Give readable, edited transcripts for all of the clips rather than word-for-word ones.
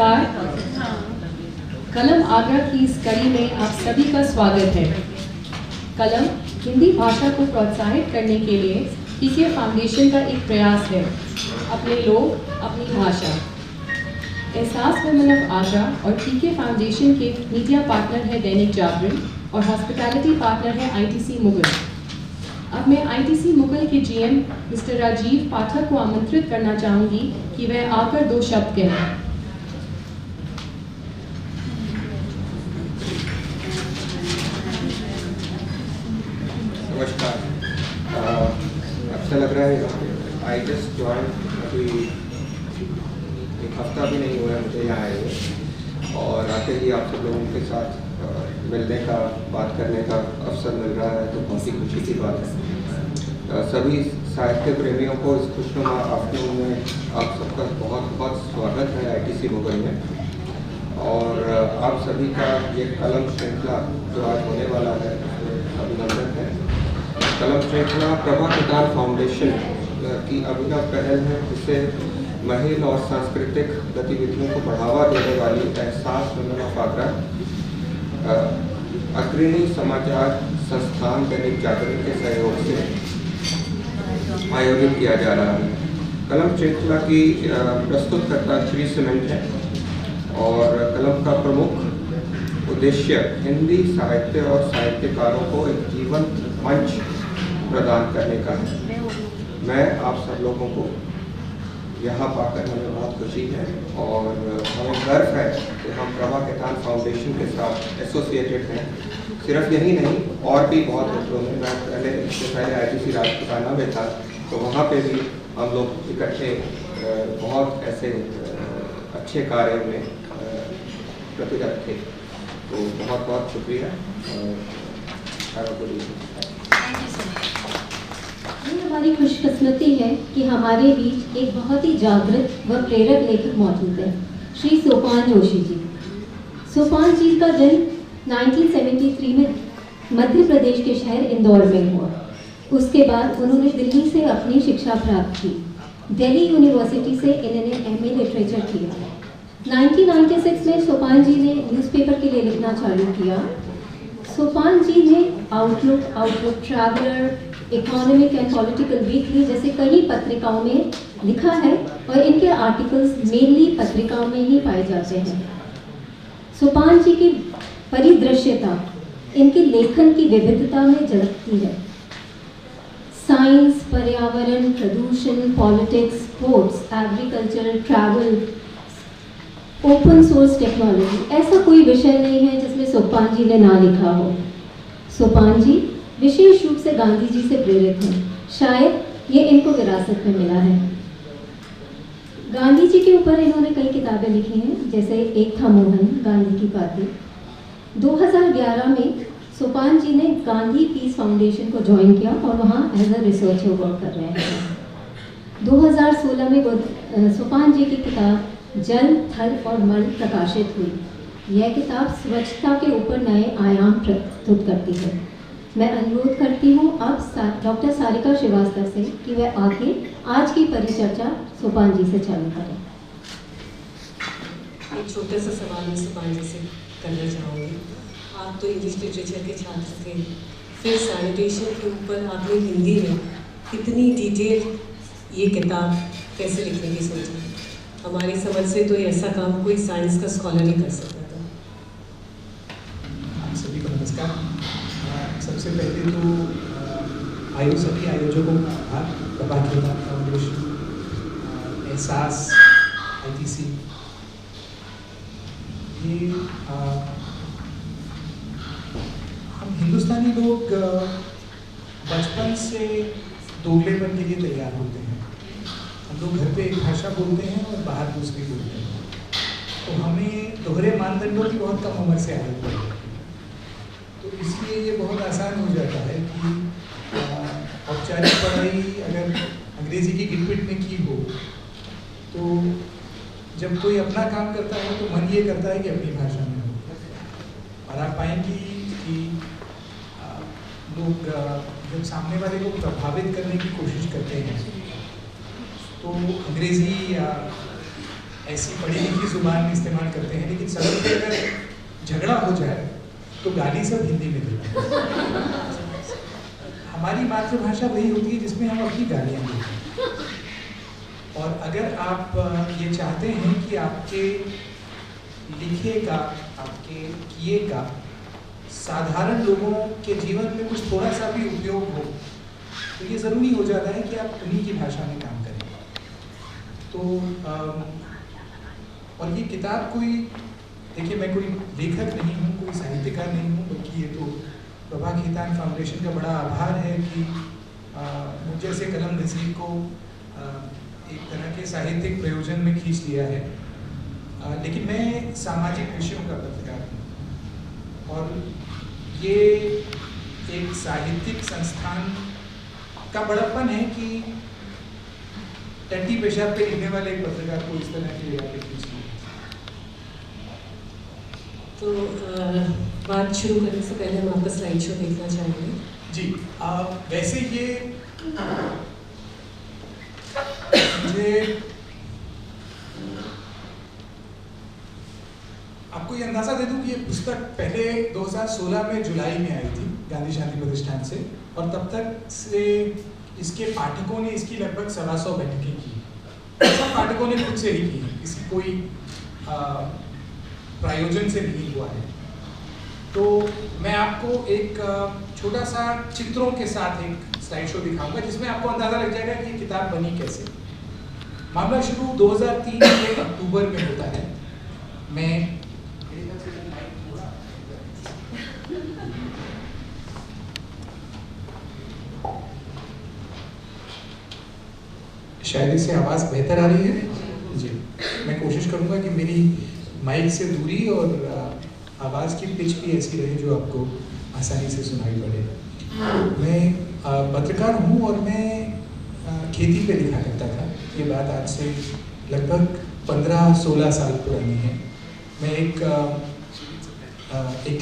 नमस्कार। कलम आगरा की इस कड़ी में आप सभी का स्वागत है। कलम हिंदी भाषा को प्रोत्साहित करने के लिए पीके फाउंडेशन का एक प्रयास है। अपने लोग अपनी भाषा। एहसास विमल आगरा और पीके फाउंडेशन के मीडिया पार्टनर है दैनिक जागरण और हॉस्पिटैलिटी पार्टनर है आईटीसी मुगल। अब मैं आईटीसी मुगल के जीएम मिस्टर राजीव पाठक को आमंत्रित करना चाहूँगी कि वह आकर 2 शब्द कहें। नमस्कार। अच्छा लग रहा है। आई जस्ट जॉइन, अभी एक हफ्ता भी नहीं हुआ है मुझे यहाँ आए हुए, और आते ही आप सब लोगों के साथ मिलने का, बात करने का अवसर मिल रहा है तो बहुत ही खुशी की बात है। सभी साहित्य प्रेमियों को इस खुशनुमा आफ्टरनून में आप सबका बहुत बहुत स्वागत है आईटीसी मुगल में। और आप सभी का ये कलम श्रृंखला जो आज होने वाला है अभिनंदन है। कलम श्रृंखला प्रभा किताब फाउंडेशन की अभिनव पहल है, जिससे महिला और सांस्कृतिक गतिविधियों को बढ़ावा देने वाली एहसास विमल आगरा अग्रणी समाचार संस्थान दैनिक जागरण के सहयोग से आयोजित किया जा रहा है। कलम श्रृंखला की प्रस्तुतकर्ता श्री सीमेंट है और कलम का प्रमुख उद्देश्य हिंदी साहित्य और साहित्यकारों को एक जीवंत मंच प्रदान करने का है। मैं आप सब लोगों को यहाँ पाकर हमें बहुत खुशी है और हमें गर्व है कि हम प्रभा किताब फाउंडेशन के साथ एसोसिएटेड हैं। सिर्फ यही नहीं, और भी बहुत क्षेत्रों में। मैं इससे पहले आईटीसी राजपुताना में था, तो वहाँ पे भी हम लोग इकट्ठे बहुत ऐसे अच्छे कार्यों में प्रतिरत थे। तो बहुत बहुत शुक्रिया। ये हमारी खुशकिस्मती है कि हमारे बीच एक बहुत ही जागृत व प्रेरक लेखक मौजूद है, श्री सोपान जोशी जी। सोपान जी का जन्म 1973 में मध्य प्रदेश के शहर इंदौर में हुआ। उसके बाद उन्होंने दिल्ली से अपनी शिक्षा प्राप्त की। दिल्ली यूनिवर्सिटी से इन्होंने एमए लिटरेचर किया। 1996 में सोपान जी ने न्यूज़पेपर के लिए लिखना चालू किया। सोपान जी ने outlook, traveller, economic and political weekly जैसे कई पत्रिकाओं में लिखा है और इनके आर्टिकल्स मेनली पत्रिकाओं में ही पाए जाते हैं। सोपान जी की परिदृश्यता इनके लेखन की विविधता में झलकती है। साइंस, पर्यावरण, प्रदूषण, politics, sports, agriculture, travel, open source technology, ऐसा कोई विषय नहीं है जिसमें सोपान जी ने ना लिखा हो। सोपान जी विशेष रूप से गांधी जी से प्रेरित हैं। शायद ये इनको विरासत में मिला है। गांधी जी के ऊपर इन्होंने कई किताबें लिखी हैं, जैसे एक था मोहन, गांधी की बातें। 2011 में सोपान जी ने गांधी पीस फाउंडेशन को ज्वाइन किया और वहाँ एज अ रिसर्चर वर्क कर रहे हैं। 2016 में सोपान जी की किताब जल, थल और मल प्रकाशित हुई। यह किताब स्वच्छता के ऊपर नए आयाम प्रस्तुत करती है। मैं अनुरोध करती हूँ अब डॉक्टर सारिका श्रीवास्तव से कि वह आके आज की परिचर्चा सोपान जी से चालू करें। एक छोटा सा सवाल मैं सोपान जी से करना चाहूँगी। आप तो इंग्लिश लिटरेचर के छात्र थे, फिर सैनिटेशन के ऊपर आपने हिंदी में इतनी डिटेल ये किताब कैसे लिखने की सोची? हमारी समझ से तो ऐसा काम कोई साइंस का स्कॉलर ही कर सकता था। आप सभी को नमस्कार। सबसे पहले तो सभी आयोजकों का आभार, प्रभा किताब फाउंडेशन, एहसास, आईटीसी। ये हम हिंदुस्तानी लोग बचपन से दोगलेपन के लिए तैयार होते हैं। हम लोग घर पे एक भाषा बोलते हैं और बाहर दूसरी बोलते हैं, तो हमें दोहरे मानदंडों की बहुत कम उम्र से आदत है। तो इसलिए ये बहुत आसान हो जाता है कि औपचारिक पढ़ाई अगर अंग्रेजी की गिटपिट में की हो, तो जब कोई अपना काम करता है तो मन ये करता है कि अपनी भाषा में हो। और आप पाएंगी कि लोग जब सामने वाले को प्रभावित करने की कोशिश करते हैं तो अंग्रेजी या ऐसी पढ़ी लिखी जुबान इस्तेमाल करते हैं, लेकिन सड़क पे अगर झगड़ा हो जाए तो गाली सब हिंदी में देते हैं। हमारी मातृभाषा वही होती है जिसमें हम अपनी गालियाँ देते हैं। और अगर आप ये चाहते हैं कि आपके लिखे का, आपके किए का साधारण लोगों के जीवन में कुछ थोड़ा सा भी उपयोग हो, तो ये ज़रूरी हो जाता है कि आप उन्हीं की भाषा में काम करें। तो और ये किताब कोई, देखिए मैं कोई लेखक नहीं हूँ, कोई साहित्यकार नहीं हूँ, बल्कि ये तो प्रभा खेतान फाउंडेशन का बड़ा आभार है कि मुझ जैसे कलम घसीट को एक तरह के साहित्यिक प्रयोजन में खींच लिया है। लेकिन मैं सामाजिक विषयों का पत्रकार हूँ और ये एक साहित्यिक संस्थान का बड़प्पन है कि टट्टी पेशाब पे लिखने वाले एक पत्रकार को इस तरह के खींच लिया। तो बात शुरू करने से पहले हम आपका स्लाइड शो देखना चाहेंगे। जी, वैसे ये मुझे आपको ये अंदाजा दे दूं कि ये पुस्तक पहले 2016 में जुलाई में आई थी गांधी शांति प्रतिष्ठान से, और तब तक से इसके पाठकों ने इसकी लगभग 125 बैठकें की। सब पाठकों ने खुद से ही की, इसकी कोई प्रायोजन से नहीं हुआ है। तो मैं आपको एक छोटा सा चित्रों के साथ एक स्लाइड शो दिखाऊंगा जिसमें आपको अंदाजा लग जाएगा कि ये किताब बनी कैसे। मामला शुरू 2003 के अक्टूबर में होता है। मैं शायद इससे आवाज़ बेहतर आ रही है जी। मैं कोशिश करूंगा कि मेरी माइक से दूरी और आवाज़ की पिच भी ऐसी रहे जो आपको आसानी से सुनाई पड़े। मैं पत्रकार हूँ और मैं खेती पे लिखा करता था। ये बात आज से लगभग 15-16 साल पुरानी है। मैं एक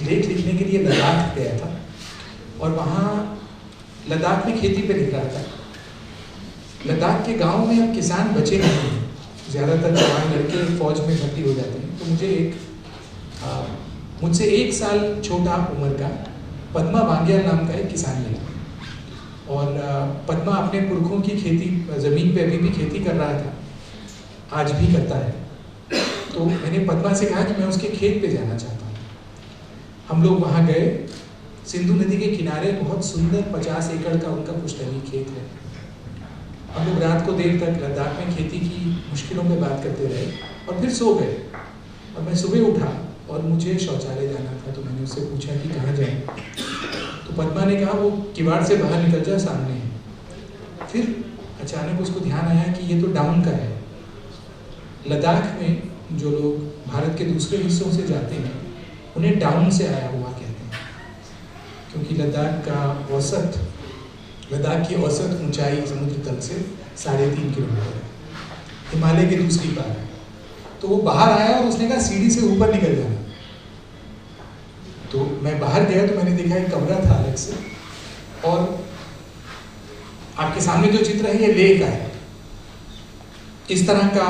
लेख लिखने के लिए लद्दाख गया था और वहाँ लद्दाख में खेती पे लिख रहा था। लद्दाख के गांव में अब किसान बचे नहीं हैं, ज़्यादातर जवान लड़के फौज में भर्ती हो जाते हैं। तो मुझे मुझसे 1 साल छोटा उम्र का पद्मा बांगिया नाम का एक किसान मिला और पद्मा अपने पुरखों की खेती ज़मीन पे अभी भी खेती कर रहा था, आज भी करता है। तो मैंने पद्मा से कहा कि मैं उसके खेत पे जाना चाहता हूँ। हम लोग वहाँ गए। सिंधु नदी के किनारे बहुत सुंदर 50 एकड़ का उनका पुश्तैनी खेत है। हम लोग रात को देर तक लद्दाख में खेती की मुश्किलों पे बात करते रहे और फिर सो गए। और मैं सुबह उठा और मुझे शौचालय जाना था, तो मैंने उससे पूछा कि कहाँ जाएं। तो पद्मा ने कहा वो किवाड़ से बाहर निकल जाए, सामने है। फिर अचानक उसको ध्यान आया कि ये तो डाउन का है। लद्दाख में जो लोग भारत के दूसरे हिस्सों से जाते हैं उन्हें डाउन से आया हुआ कहते हैं, क्योंकि लद्दाख की औसत ऊंचाई समुद्र तल से 3.5 किलोमीटर है, हिमालय के दूसरी पार है। तो वो बाहर आया और उसने कहा सीढ़ी से ऊपर निकल जाना। तो मैं बाहर गया तो मैंने देखा एक कमरा था अलग से, और आपके सामने जो चित्र है ये लेह का है। इस तरह का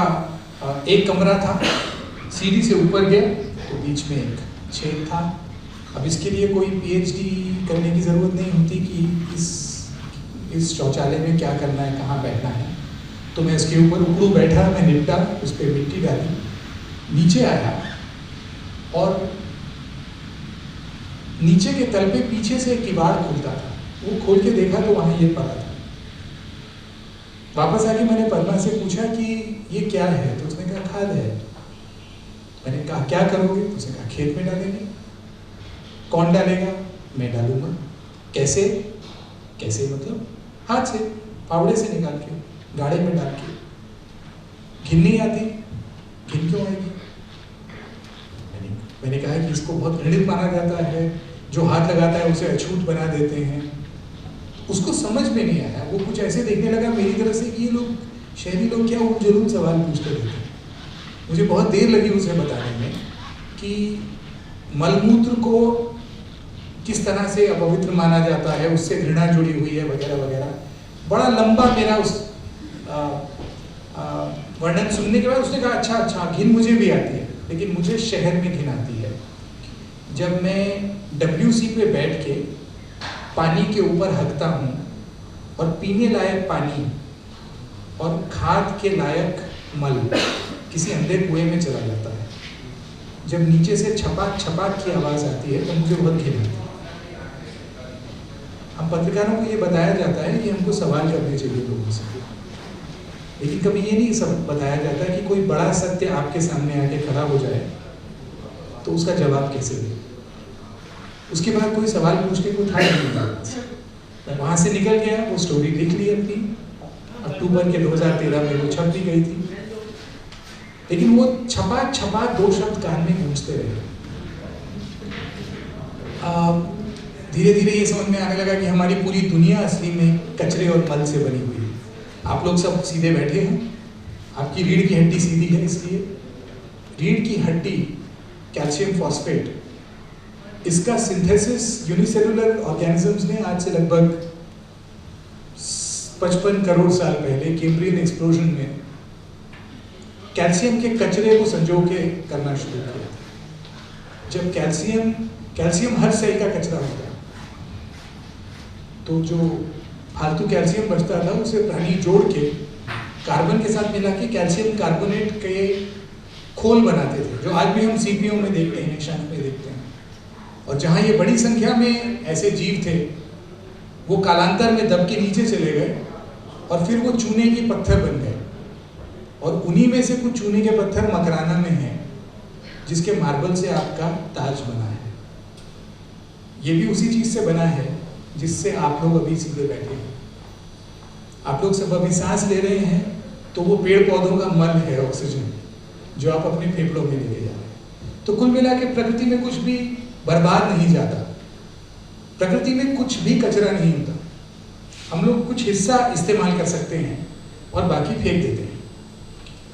एक कमरा था, सीढ़ी से ऊपर गया तो बीच में एक छेद था। अब इसके लिए कोई पीएचडी करने की ज़रूरत नहीं होती कि इस शौचालय में क्या करना है, कहाँ बैठना है। तो मैं इसके ऊपर उकड़ू बैठा, मैं निपटा, उस पर मिट्टी डाली, नीचे आया और नीचे के तल पे पीछे से एक किवाड़ खुलता था। वो खोल के देखा तो वहाँ ये पड़ा था। वापस आके मैंने पद्मा से पूछा कि ये क्या है, तो उसने कहा खाद है। मैंने कहा क्या करोगे, तो उसने कहा खेत में डालेंगे। कौन डालेगा? मैं डालूंगा। कैसे? कैसे मतलब? हाथ से, फावड़े से निकाल के, गाड़े में डाल के। घिन नहीं आती? घिन क्यों आएगी? मैंने कहा कि इसको बहुत घृणित माना जाता है, जो हाथ लगाता है उसे अछूत बना देते हैं। उसको समझ में नहीं आया। वो कुछ ऐसे देखने लगा मेरी तरफ से कि ये लोग, शहरी लोग क्या वो जरूर सवाल पूछते रहते हैं। मुझे बहुत देर लगी उसे बताने में कि मलमूत्र को किस तरह से अपवित्र माना जाता है, उससे घृणा जुड़ी हुई है, वगैरह वगैरह। बड़ा लंबा मेरा वर्णन सुनने के बाद उसने कहा अच्छा घिन मुझे भी आती है, लेकिन मुझे शहर में घिन आती है। जब मैं WC पे बैठ के पानी के ऊपर हकता हूँ और पीने लायक पानी और खाद के लायक मल किसी अंधे कुएं में चला जाता है, जब नीचे से छपाक छपाक की आवाज़ आती है तो मुझे बहुत घिन आती है। हम पत्रकारों को ये बताया जाता है कि हमको सवाल करने चाहिए लोगों से, लेकिन कभी ये नहीं सब बताया जाता कि कोई बड़ा सत्य आपके सामने आके खड़ा हो जाए तो उसका जवाब कैसे दे। उसके बाद कोई सवाल पूछने को था नहीं, वहाँ से निकल गया, वो स्टोरी लिख ली अपनी, अक्टूबर के 2013 में वो छप भी गई थी, लेकिन वो छपा 2 शब्द कान में गूंजते रहे। धीरे धीरे ये समझ में आने लगा कि हमारी पूरी दुनिया असली में कचरे और मल से बनी हुई है। आप लोग सब सीधे बैठे हैं, आपकी रीढ़ की हड्डी सीधी है, इसलिए रीढ़ की हड्डी कैल्शियम फॉस्फेट, इसका सिंथेसिस यूनिसेलुलर ऑर्गेनिजम्स ने आज से लगभग 55 करोड़ साल पहले कैम्ब्रियन एक्सप्लोजन में कैल्शियम के कचरे को संजो के करना शुरू किया। जब कैल्शियम हर सेल का कचरा होता है, तो जो फालतू कैल्शियम बचता था उसे प्राणी जोड़ के कार्बन के साथ मिला के कैल्शियम कार्बोनेट के खोल बनाते थे, जो आज भी हम सीपीओ में देखते हैं, शंख में देखते हैं। और जहाँ ये बड़ी संख्या में ऐसे जीव थे, वो कालांतर में दब के नीचे चले गए और फिर वो चूने के पत्थर बन गए, और उन्हीं में से कुछ चूने के पत्थर मकराना में हैं, जिसके मार्बल से आपका ताज बना है। ये भी उसी चीज से बना है जिससे आप लोग अभी सीधे बैठे हैं। आप लोग सब अभी सांस ले रहे हैं तो वो पेड़ पौधों का मल है, ऑक्सीजन, जो आप अपने फेफड़ों में लेके जा रहे हैं। तो कुल मिला के प्रकृति में कुछ भी बर्बाद नहीं जाता, प्रकृति में कुछ भी कचरा नहीं होता। हम लोग कुछ हिस्सा इस्तेमाल कर सकते हैं और बाकी फेंक देते हैं।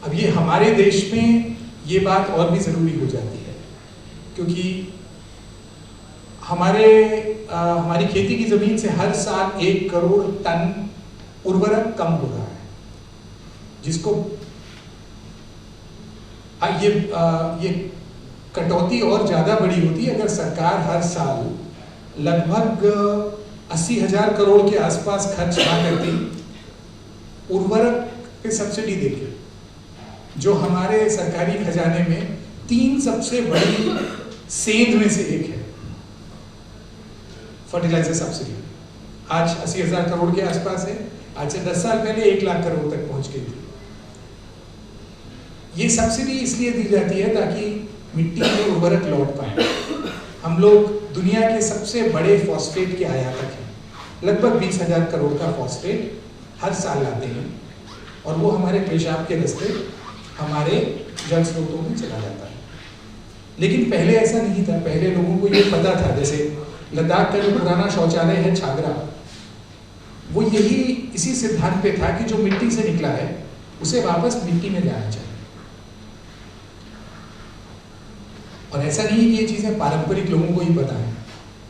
अब ये हमारे देश में ये बात और भी ज़रूरी हो जाती है, क्योंकि हमारी खेती की ज़मीन से हर साल 1 करोड़ टन उर्वरक कम हो रहा है, जिसको ये कटौती और ज़्यादा बड़ी होती अगर सरकार हर साल लगभग 80,000 करोड़ के आसपास खर्च ना करती उर्वरक पे सब्सिडी देके, जो हमारे सरकारी खजाने में 3 सबसे बड़ी सेंध में से एक है, फर्टिलाइजर सब्सिडी। आज 80,000 करोड़ के आसपास है, आज से 10 साल पहले 1 लाख करोड़ तक पहुंच गई थी। ये सब्सिडी इसलिए दी जाती है ताकि मिट्टी में उर्वरक लौट पाए। हम लोग दुनिया के सबसे बड़े फॉस्फेट के आयातक हैं, लगभग 20,000 करोड़ का फॉस्फेट हर साल लाते हैं, और वो हमारे पेशाब के रास्ते हमारे जल स्रोतों में चला जाता है। लेकिन पहले ऐसा नहीं था, पहले लोगों को ये पता था, जैसे लद्दाख का जो पुराना शौचालय है छागरा, वो यही इसी सिद्धांत पे था कि जो मिट्टी से निकला है उसे वापस मिट्टी में जाना चाहिए। और ऐसा नहीं है कि ये चीज़ें पारंपरिक लोगों को ही पता है।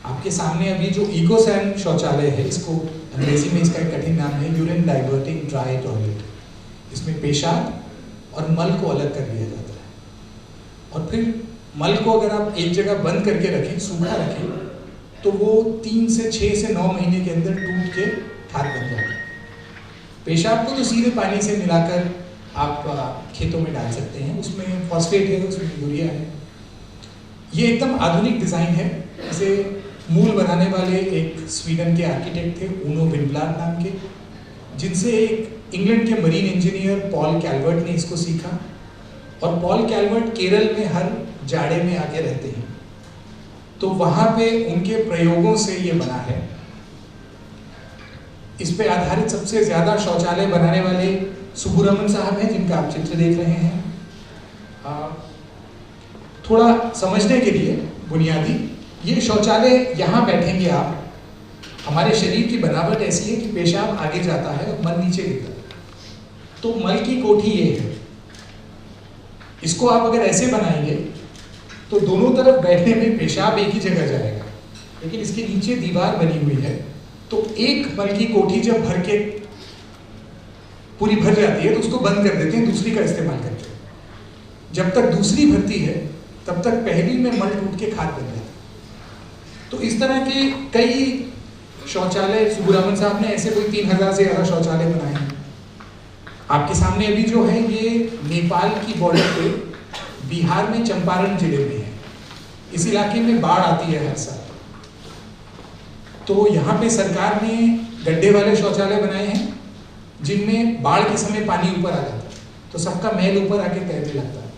आपके सामने अभी जो इकोसैन शौचालय है, इसको अंग्रेजी में इसका एक कठिन नाम है यूरिन डाइवर्टिंग ड्राई टॉयलेट। इसमें पेशाब और मल को अलग कर दिया जाता है, और फिर मल को अगर आप एक जगह बंद करके रखें, सूखा रखें, तो वो 3 से 6 से 9 महीने के अंदर टूट के खाद बन जाता है। पेशाब को तो सीधे पानी से मिलाकर आप खेतों में डाल सकते हैं, उसमें फॉस्फेट है, उसमें यूरिया है। ये एकदम आधुनिक डिज़ाइन है। इसे मूल बनाने वाले एक स्वीडन के आर्किटेक्ट थे, ऊनो विनब्लाड नाम के, जिनसे एक इंग्लैंड के मरीन इंजीनियर पॉल कैल्वर्ट ने इसको सीखा। और पॉल कैल्वर्ट केरल में हर जाड़े में आके रहते हैं, तो वहाँ पे उनके प्रयोगों से ये बना है। इस पे आधारित सबसे ज़्यादा शौचालय बनाने वाले सुब्बुरमन साहब हैं, जिनका आप चित्र देख रहे हैं। थोड़ा समझने के लिए बुनियादी, ये शौचालय यहाँ बैठेंगे आप, हमारे शरीर की बनावट ऐसी है कि पेशाब आगे जाता है और मल नीचे गिरता है। तो मल की कोठी ये है। इसको आप अगर ऐसे बनाएंगे तो दोनों तरफ बैठने में पेशाब एक ही जगह जाएगा, लेकिन इसके नीचे दीवार बनी हुई है, तो एक मल की कोठी जब भर के पूरी भर जाती है तो उसको बंद कर देते हैं, दूसरी का इस्तेमाल करते हैं। जब तक दूसरी भरती है तब तक पहली में मल टूट के खाद बन जाती है। तो इस तरह के कई शौचालय सुब्रमण्यम साहब ने ऐसे कोई 3000 से ज़्यादा शौचालय बनाए हैं। आपके सामने अभी जो है ये नेपाल की बॉर्डर पे बिहार में चंपारण जिले में है। इस इलाके में बाढ़ आती है हर साल, तो यहाँ पे सरकार ने गड्ढे वाले शौचालय बनाए हैं जिनमें बाढ़ के समय पानी ऊपर आ जाता है, तो सबका मैल ऊपर आके तैरने लगता है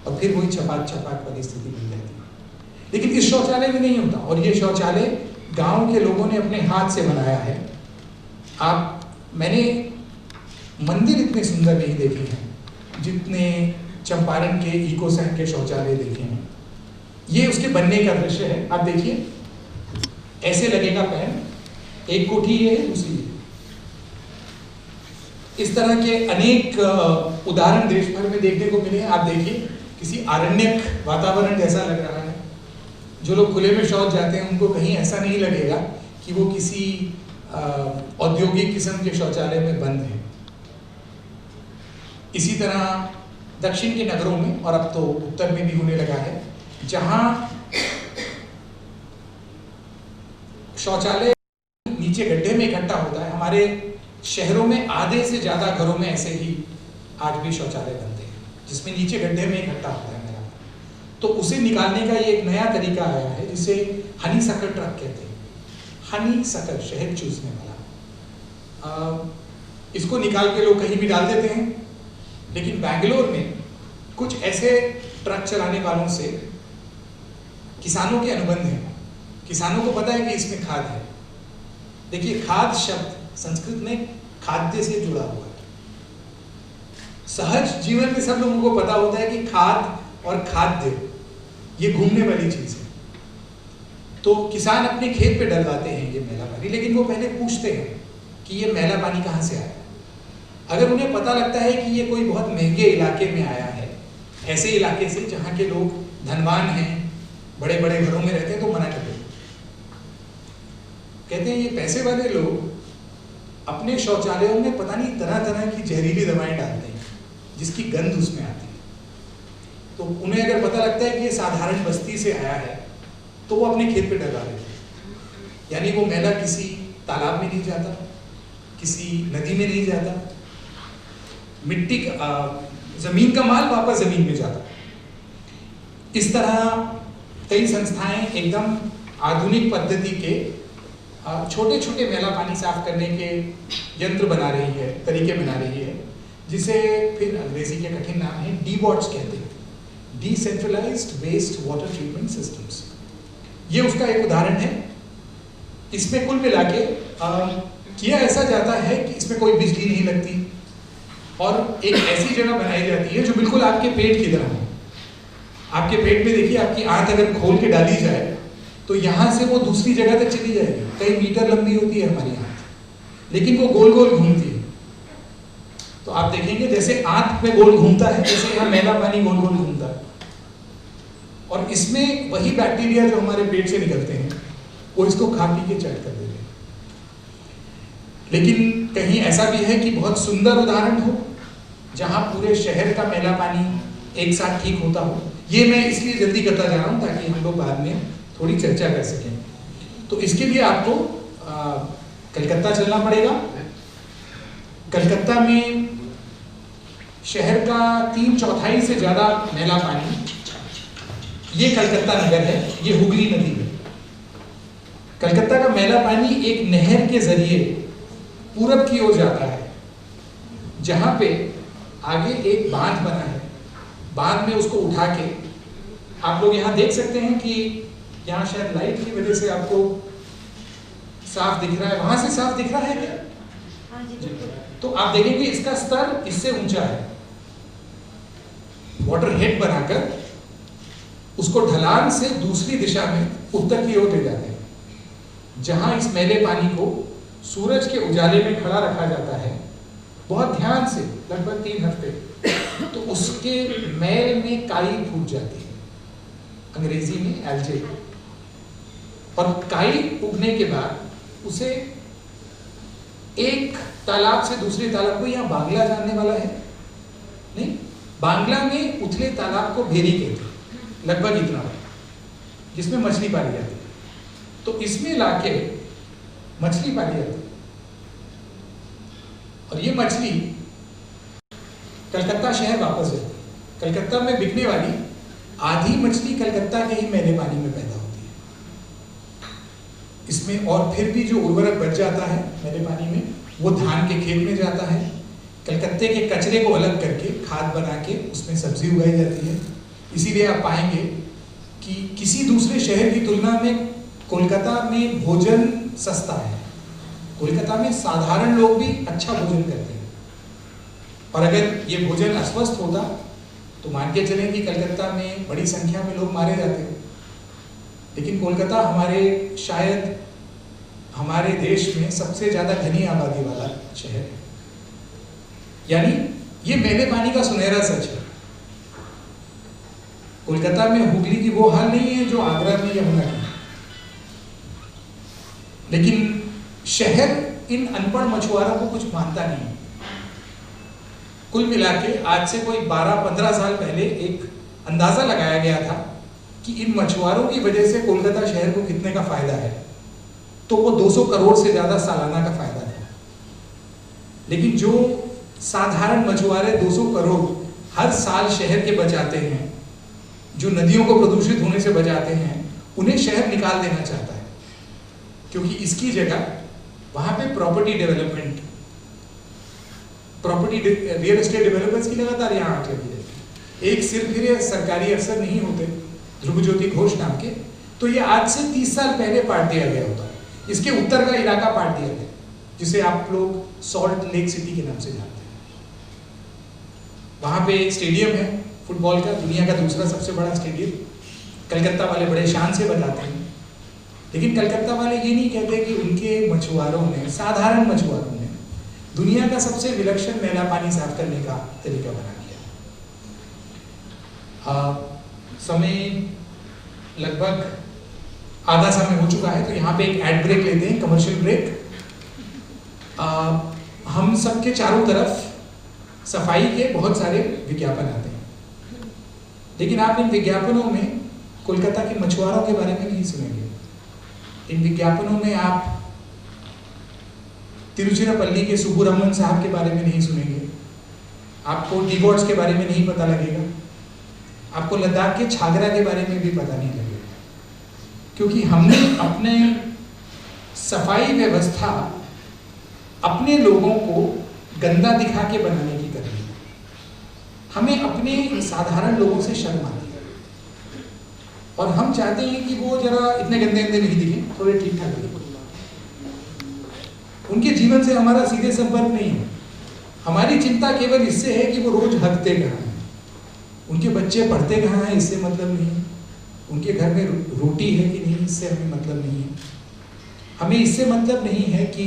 और फिर वही छपाक छपाक वाली स्थिति बन जाती है। लेकिन इस शौचालय में नहीं होता, और ये शौचालय गांव के लोगों ने अपने हाथ से बनाया है। मैंने मंदिर इतने सुंदर नहीं देखे हैं जितने चंपारण के इकोसैन के शौचालय देखे हैं। ये उसके बनने का दृश्य है। आप देखिए, ऐसे लगेगा पैर, एक कोठी ये है, दूसरी है। इस तरह के अनेक उदाहरण देश भर में देखने को मिले हैं। आप देखिए, किसी आरण्यक वातावरण जैसा लग रहा है। जो लोग खुले में शौच जाते हैं उनको कहीं ऐसा नहीं लगेगा कि वो किसी औद्योगिक किस्म के शौचालय में बंद है। इसी तरह दक्षिण के नगरों में, और अब तो उत्तर में भी होने लगा है, जहां शौचालय नीचे गड्ढे में इकट्ठा होता है। हमारे शहरों में आधे से ज्यादा घरों में ऐसे ही आज भी शौचालय बनते हैं जिसमें नीचे गड्ढे में इकट्ठा होता है मैला। तो उसे निकालने का ये एक नया तरीका आया है जिसे हनी सकर ट्रक कहते हैं। हनी सकर, शहद चूसने वाला। इसको निकाल के लोग कहीं भी डाल देते हैं, लेकिन बैंगलोर में कुछ ऐसे ट्रक चलाने वालों से किसानों के अनुबंध हैं। किसानों को पता है कि इसमें खाद है। देखिए, खाद शब्द संस्कृत में खाद्य से जुड़ा हुआ है। सहज जीवन में सब लोगों को पता होता है कि खाद और खाद्य ये घूमने वाली चीज है। तो किसान अपने खेत पे डलवाते हैं ये मैला पानी, लेकिन वो पहले पूछते हैं कि ये मैला पानी कहाँ से आया। अगर उन्हें पता लगता है कि ये कोई बहुत महंगे इलाके में आया है, ऐसे इलाके से जहाँ के लोग धनवान हैं, बड़े बड़े घरों में रहते हैं, तो मना करते हैं। कहते हैं ये पैसे वाले लोग अपने शौचालयों में पता नहीं तरह तरह की जहरीली दवाएं डालते हैं जिसकी गंध उसमें आती है। तो उन्हें अगर पता लगता है कि ये साधारण बस्ती से आया है तो वो अपने खेत पे डलवा देते हैं। यानी वो मैला किसी तालाब में नहीं जाता, किसी नदी में नहीं जाता, मिट्टी का जमीन का माल वापस जमीन में जाता। इस तरह कई संस्थाएं एकदम आधुनिक पद्धति के छोटे छोटे मैला पानी साफ करने के यंत्र बना रही है, तरीके बना रही है, जिसे फिर अंग्रेजी के कठिन नाम है DWATS कहते हैं, decentralised waste water treatment systems. ये उसका एक उदाहरण है। इसमें कुल मिला के किया ऐसा जाता है कि इसमें कोई बिजली नहीं लगती और एक ऐसी जगह बनाई जाती है जो बिल्कुल आपके पेट की तरह है। आपके पेट में देखिए, आपकी आंत अगर खोल के डाली जाए तो यहाँ से वो दूसरी जगह तक चली जाएगी। कई मीटर लंबी होती है हमारी आंत, लेकिन वो गोल गोल घूमती है। तो आप देखेंगे जैसे आंत में गोल घूमता है, जैसे यहाँ मैला पानी गोल गोल घूमता है। और इसमें वही बैक्टीरिया जो हमारे पेट से निकलते हैं वो इसको खा पी के चट कर देते हैं। लेकिन कहीं ऐसा भी है कि बहुत सुंदर उदाहरण हो जहाँ पूरे शहर का मैला पानी एक साथ ठीक होता हो। ये मैं इसलिए जल्दी करता जा रहा हूँ ताकि हम लोग बाद में थोड़ी चर्चा कर सकें। तो इसके लिए आपको कलकत्ता चलना पड़ेगा। कलकत्ता में शहर का 3/4 से ज़्यादा मैला पानी, ये कलकत्ता नगर है, ये हुगली नदी है। कलकत्ता का मैला पानी एक नहर के जरिए पूरब की ओर जाता है, जहाँ पे आगे एक बांध बना है। बांध में उसको उठा के आप लोग यहाँ देख सकते हैं कि यहाँ शायद लाइट की वजह से आपको साफ दिख रहा है। वहां से साफ दिख रहा है क्या? तो आप देखेंगे इसका स्तर इससे ऊंचा है। वाटर हेड बनाकर उसको ढलान से दूसरी दिशा में उत्तर की ओर ले जाते हैं, जहां इस मैले पानी को सूरज के उजाले में खड़ा रखा जाता है बहुत ध्यान से, लगभग 3 हफ्ते। तो उसके मैल में काई फूट जाती है, अंग्रेजी में एल्जे। और काई उगने के बाद उसे एक तालाब से दूसरे तालाब को, यहाँ बांग्ला जानने वाला है? नहीं। बांग्ला में उथले तालाब को भेरी कहते हैं, लगभग इतना जिसमें मछली पाली जाती है। तो इसमें लाके मछली पाली जाती है और ये मछली कलकत्ता शहर वापस जाती है। कलकत्ता में बिकने वाली आधी मछली कलकत्ता के ही मैले पानी में पैदा होती है। इसमें और फिर भी जो उर्वरक बच जाता है मैले पानी में, वो धान के खेत में जाता है। कलकत्ते के कचरे को अलग करके खाद बना के उसमें सब्जी उगाई जाती है। इसीलिए आप पाएंगे कि किसी दूसरे शहर की तुलना में कोलकाता में भोजन सस्ता है। कोलकाता में साधारण लोग भी अच्छा भोजन करते हैं। और अगर ये भोजन अस्वस्थ होता तो मान के चलें कि कलकत्ता में बड़ी संख्या में लोग मारे जाते हैं। लेकिन कोलकाता शायद हमारे देश में सबसे ज्यादा घनी आबादी वाला शहर है। यानी ये मैले पानी का सुनहरा सच है। कोलकाता में हुगली की वो हाल नहीं है जो आगरा में यमुना की। लेकिन शहर इन अनपढ़ मछुआरों को कुछ मानता नहीं। कुल मिला के आज से कोई 12-15 साल पहले एक अंदाजा लगाया गया था कि इन मछुआरों की वजह से कोलकाता शहर को कितने का फायदा है, तो वो 200 करोड़ से ज्यादा सालाना का फायदा था। लेकिन जो साधारण मछुआरे 200 करोड़ हर साल शहर के बचाते हैं, जो नदियों को प्रदूषित होने से बचाते हैं, उन्हें शहर निकाल देना चाहता है। क्योंकि इसकी जगह वहां पे property development, real estate developers की लगातार यहाँ आग लगी जाती है। एक सिर्फ ये सरकारी अफसर नहीं होते ध्रुवज्योति घोष नाम के, तो ये आज से 30 साल पहले पाट दिया गया होता। इसके उत्तर का इलाका पाट दिया गया, जिसे आप लोग सॉल्ट लेक सिटी के नाम से जानते हैं। वहां पे एक स्टेडियम है फुटबॉल का, दुनिया का दूसरा सबसे बड़ा स्टेडियम। कलकत्ता वाले बड़े शान से बताते हैं। लेकिन कलकत्ता वाले ये नहीं कहते कि उनके मछुआरों ने, साधारण मछुआरों ने, दुनिया का सबसे विलक्षण मैला पानी साफ करने का तरीका बना दिया। समय लगभग आधा समय हो चुका है, तो यहाँ पे एक एड ब्रेक लेते हैं, कमर्शियल ब्रेक। हम सबके चारों तरफ सफाई के बहुत सारे विज्ञापन आते हैं, लेकिन आप इन विज्ञापनों में कोलकाता के मछुआरों के बारे में नहीं सुनेंगे। इन विज्ञापनों में आप तिरुचिरापल्ली के सुब्बुरामन साहब के बारे में नहीं सुनेंगे, आपको टी गॉड्स के बारे में नहीं पता लगेगा, आपको लद्दाख के छागरा के बारे में भी पता नहीं लगेगा। क्योंकि हमने अपने सफाई व्यवस्था अपने लोगों को गंदा दिखा के बनाने की कर दी। हमें अपने साधारण लोगों से शर्म आती है और हम चाहते हैं कि वो जरा इतने गंदे गंदे नहीं दिखे, थोड़े ठीक ठाक दिखे। उनके जीवन से हमारा सीधे संपर्क नहीं है। हमारी चिंता केवल इससे है कि वो रोज हकते कहाँ हैं, उनके बच्चे पढ़ते कहाँ हैं, इससे मतलब नहीं है। उनके घर में रोटी है कि नहीं, इससे हमें मतलब नहीं है। हमें इससे मतलब नहीं है कि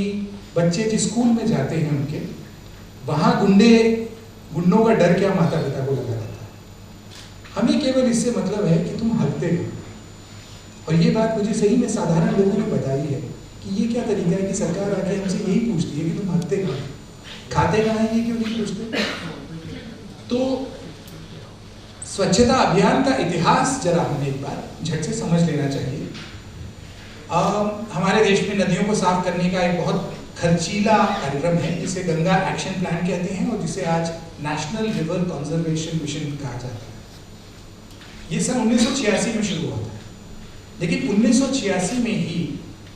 बच्चे जिस स्कूल में जाते हैं उनके वहाँ गुंडों का डर क्या माता पिता को लगा रहता है। हमें केवल इससे मतलब है कि तुम हकते हो। और ये बात मुझे सही में साधारण लोगों ने बताई है कि ये क्या तरीका है कि सरकार आके हमसे यही पूछती है कि तुम हकते कहाँ, खाते कहाँ हैं, ये क्यों नहीं पूछते। तो स्वच्छता अभियान का इतिहास जरा हमें एक बार झट से समझ लेना चाहिए। हमारे देश में नदियों को साफ करने का एक बहुत खर्चीला कार्यक्रम है जिसे गंगा एक्शन प्लान कहते हैं और जिसे आज नेशनल रिवर कंजर्वेशन मिशन कहा जाता है। ये सन 1986 में शुरू हुआ था, लेकिन 1986 में ही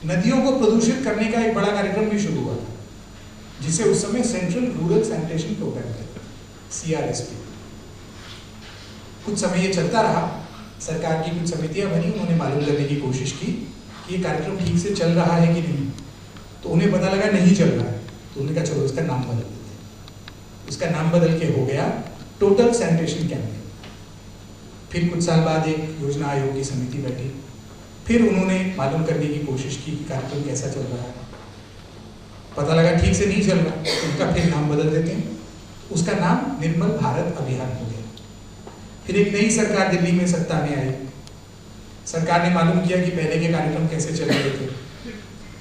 नदियों को प्रदूषित करने का एक बड़ा कार्यक्रम भी शुरू हुआ था, जिसे उस समय सेंट्रल रूरल सैनिटेशन प्रोग्राम कहते हैं, CRSP। कुछ समय ये चलता रहा, सरकार की कुछ समितियां बनी, उन्होंने मालूम करने की कोशिश की कि ये कार्यक्रम ठीक से चल रहा है कि नहीं। तो उन्हें पता लगा नहीं चल रहा है, तो उन्होंने कहा चलो इसका नाम बदल देते हैं। उसका नाम बदल के हो गया टोटल सैनिटेशन कैंपेन। फिर कुछ साल बाद एक योजना आयोग की समिति बैठी, फिर उन्होंने मालूम करने की कोशिश की कि कार्यक्रम कैसा चल रहा है। पता लगा ठीक से नहीं चल रहा, तो उनका फिर नाम बदल देते हैं। उसका नाम निर्मल भारत अभियान हो गया। फिर एक नई सरकार दिल्ली में सत्ता में आई। सरकार ने मालूम किया कि पहले के कार्यक्रम कैसे चल रहे थे,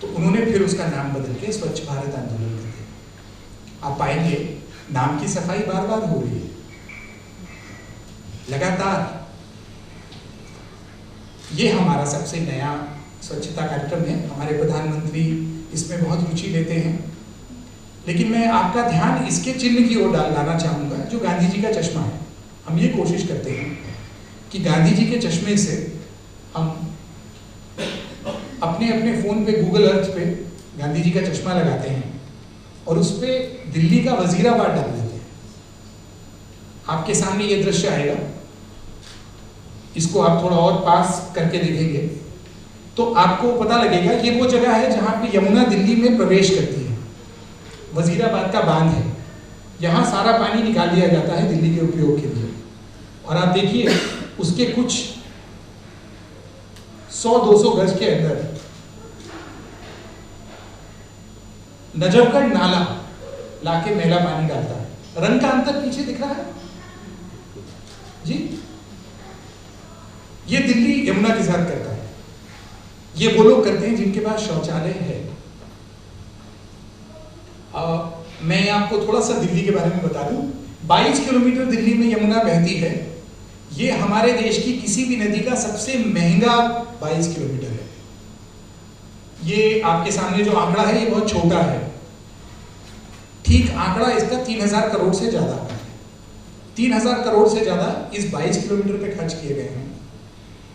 तो उन्होंने फिर उसका नाम बदल के स्वच्छ भारत आंदोलन कर दिया। आप पाएंगे नाम की सफाई बार बार हो रही है लगातार। ये हमारा सबसे नया स्वच्छता कार्यक्रम है। हमारे प्रधानमंत्री इसमें बहुत रुचि लेते हैं। लेकिन मैं आपका ध्यान इसके चिन्ह की ओर लाना चाहूँगा जो गांधी जी का चश्मा है। हम ये कोशिश करते हैं कि गांधी जी के चश्मे से हम अपने अपने फ़ोन पे गूगल अर्थ पे गांधी जी का चश्मा लगाते हैं और उस पर दिल्ली का वजीराबाद डाल देते हैं। आपके सामने ये दृश्य आएगा, इसको आप थोड़ा और पास करके देखेंगे तो आपको पता लगेगा ये वो जगह है जहाँ पे यमुना दिल्ली में प्रवेश करती है। वजीराबाद का बांध है, यहाँ सारा पानी निकाल दिया जाता है दिल्ली के उपयोग के लिए। और आप देखिए उसके कुछ 100-200 गज के अंदर नजफगढ़ नाला लाके मैला पानी डालता है। रंग का अंतर पीछे दिख रहा है जी। ये दिल्ली यमुना के साथ करता है। ये वो लोग करते हैं जिनके पास शौचालय है। मैं आपको थोड़ा सा दिल्ली के बारे में बता दूं। 22 किलोमीटर दिल्ली में यमुना बहती है। ये हमारे देश की किसी भी नदी का सबसे महंगा 22 किलोमीटर है। ये आपके सामने जो आंकड़ा है ये बहुत छोटा है। ठीक आंकड़ा इसका 3000 करोड़ से ज्यादा है। 3000 करोड़ से ज्यादा इस 22 किलोमीटर पे खर्च किए गए हैं।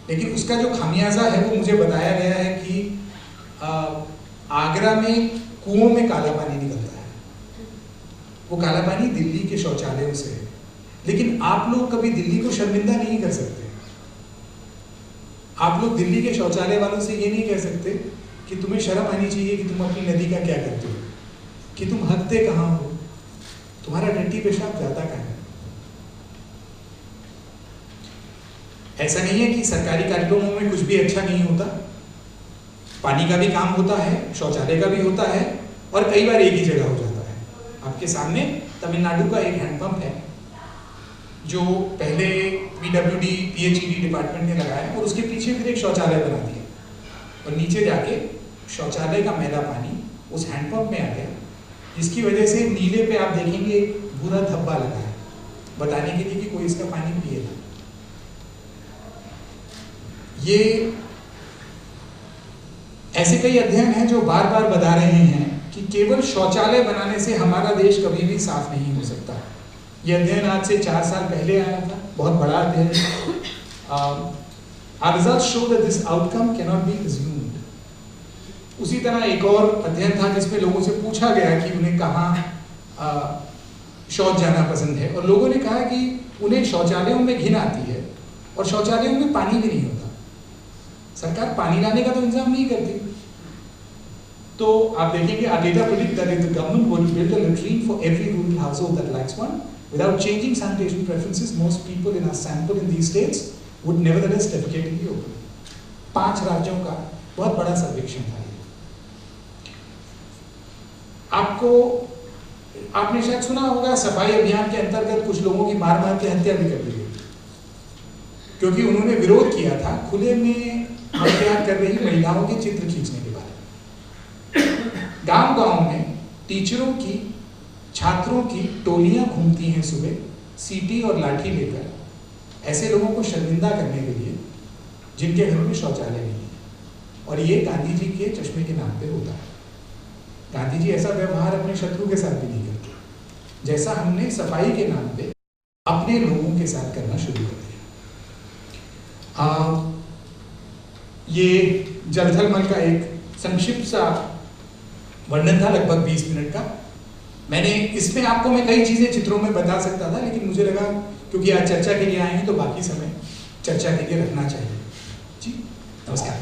लेकिन उसका जो खामियाजा है वो मुझे बताया गया है कि आगरा में कुओं में काला पानी निकलता है। वो काला पानी दिल्ली के शौचालयों से है। लेकिन आप लोग कभी दिल्ली को शर्मिंदा नहीं कर सकते। आप लोग दिल्ली के शौचालय वालों से ये नहीं कह सकते कि तुम्हें शर्म आनी चाहिए कि तुम अपनी नदी का क्या करते हो, कि तुम हकते कहाँ हो, तुम्हारा डंटी पेशाब जाता कहाँ है। ऐसा नहीं है कि सरकारी कार्यक्रमों में कुछ भी अच्छा नहीं होता। पानी का भी काम होता है, शौचालय का भी होता है और कई बार एक ही जगह हो जाता है। आपके सामने तमिलनाडु का एक हैंडपंप है जो पहले PWD PHED डिपार्टमेंट ने लगाया और उसके पीछे फिर एक शौचालय बना दिया और नीचे जाके शौचालय का मैला पानी उस हैंडपंप में आ गया, जिसकी वजह से नीले पे आप देखेंगे एक बुरा धब्बा लगा है बताने के लिए कि कोई इसका पानी पिएगा। ये ऐसे कई अध्ययन हैं जो बार बार बता रहे हैं कि केवल शौचालय बनाने से हमारा देश कभी भी साफ नहीं हो सकता। ये अध्ययन आज से 4 साल पहले आया था, बहुत बड़ा अध्ययन। Our results show that this outcome cannot be assumed. उसी तरह एक और अध्ययन था जिसमें लोगों से पूछा गया कि उन्हें कहाँ शौच जाना पसंद है और लोगों ने कहा कि उन्हें शौचालयों में घिन आती है और शौचालयों में पानी भी नहीं होता। सरकार पानी लाने का तो इंतजाम नहीं करती। तो आप देखेंगे our data predict that if the government were to build a latrine for every rural household that lacks one, without changing sanitation preferences, most people in our sample in these states would nevertheless defecate in the open. 5 राज्यों का बहुत बड़ा सर्वेक्षण था ये। आपने शायद सुना होगा सफाई अभियान के अंतर्गत कुछ लोगों की मार के हत्या भी कर दी गई क्योंकि उन्होंने विरोध किया था खुले में हत्या कर रही महिलाओं के चित्र खींचने के बारे में। गांव-गांव में टीचरों की, छात्रों की टोलियां घूमती हैं सुबह सीटी और लाठी लेकर ऐसे लोगों को शर्मिंदा करने के लिए जिनके घर में शौचालय नहीं है। और ये गांधी जी के चश्मे के नाम पे होता है। गांधी जी ऐसा व्यवहार अपने शत्रु के साथ भी नहीं करते जैसा हमने सफाई के नाम पे अपने लोगों के साथ करना शुरू कर दिया। ये जलथल का एक संक्षिप्त सा वर्णन था लगभग 20 मिनट का। मैंने इसमें आपको मैं कई चीज़ें चित्रों में बता सकता था लेकिन मुझे लगा क्योंकि आज चर्चा के लिए आए हैं तो बाकी समय चर्चा के लिए रखना चाहिए। जी नमस्कार।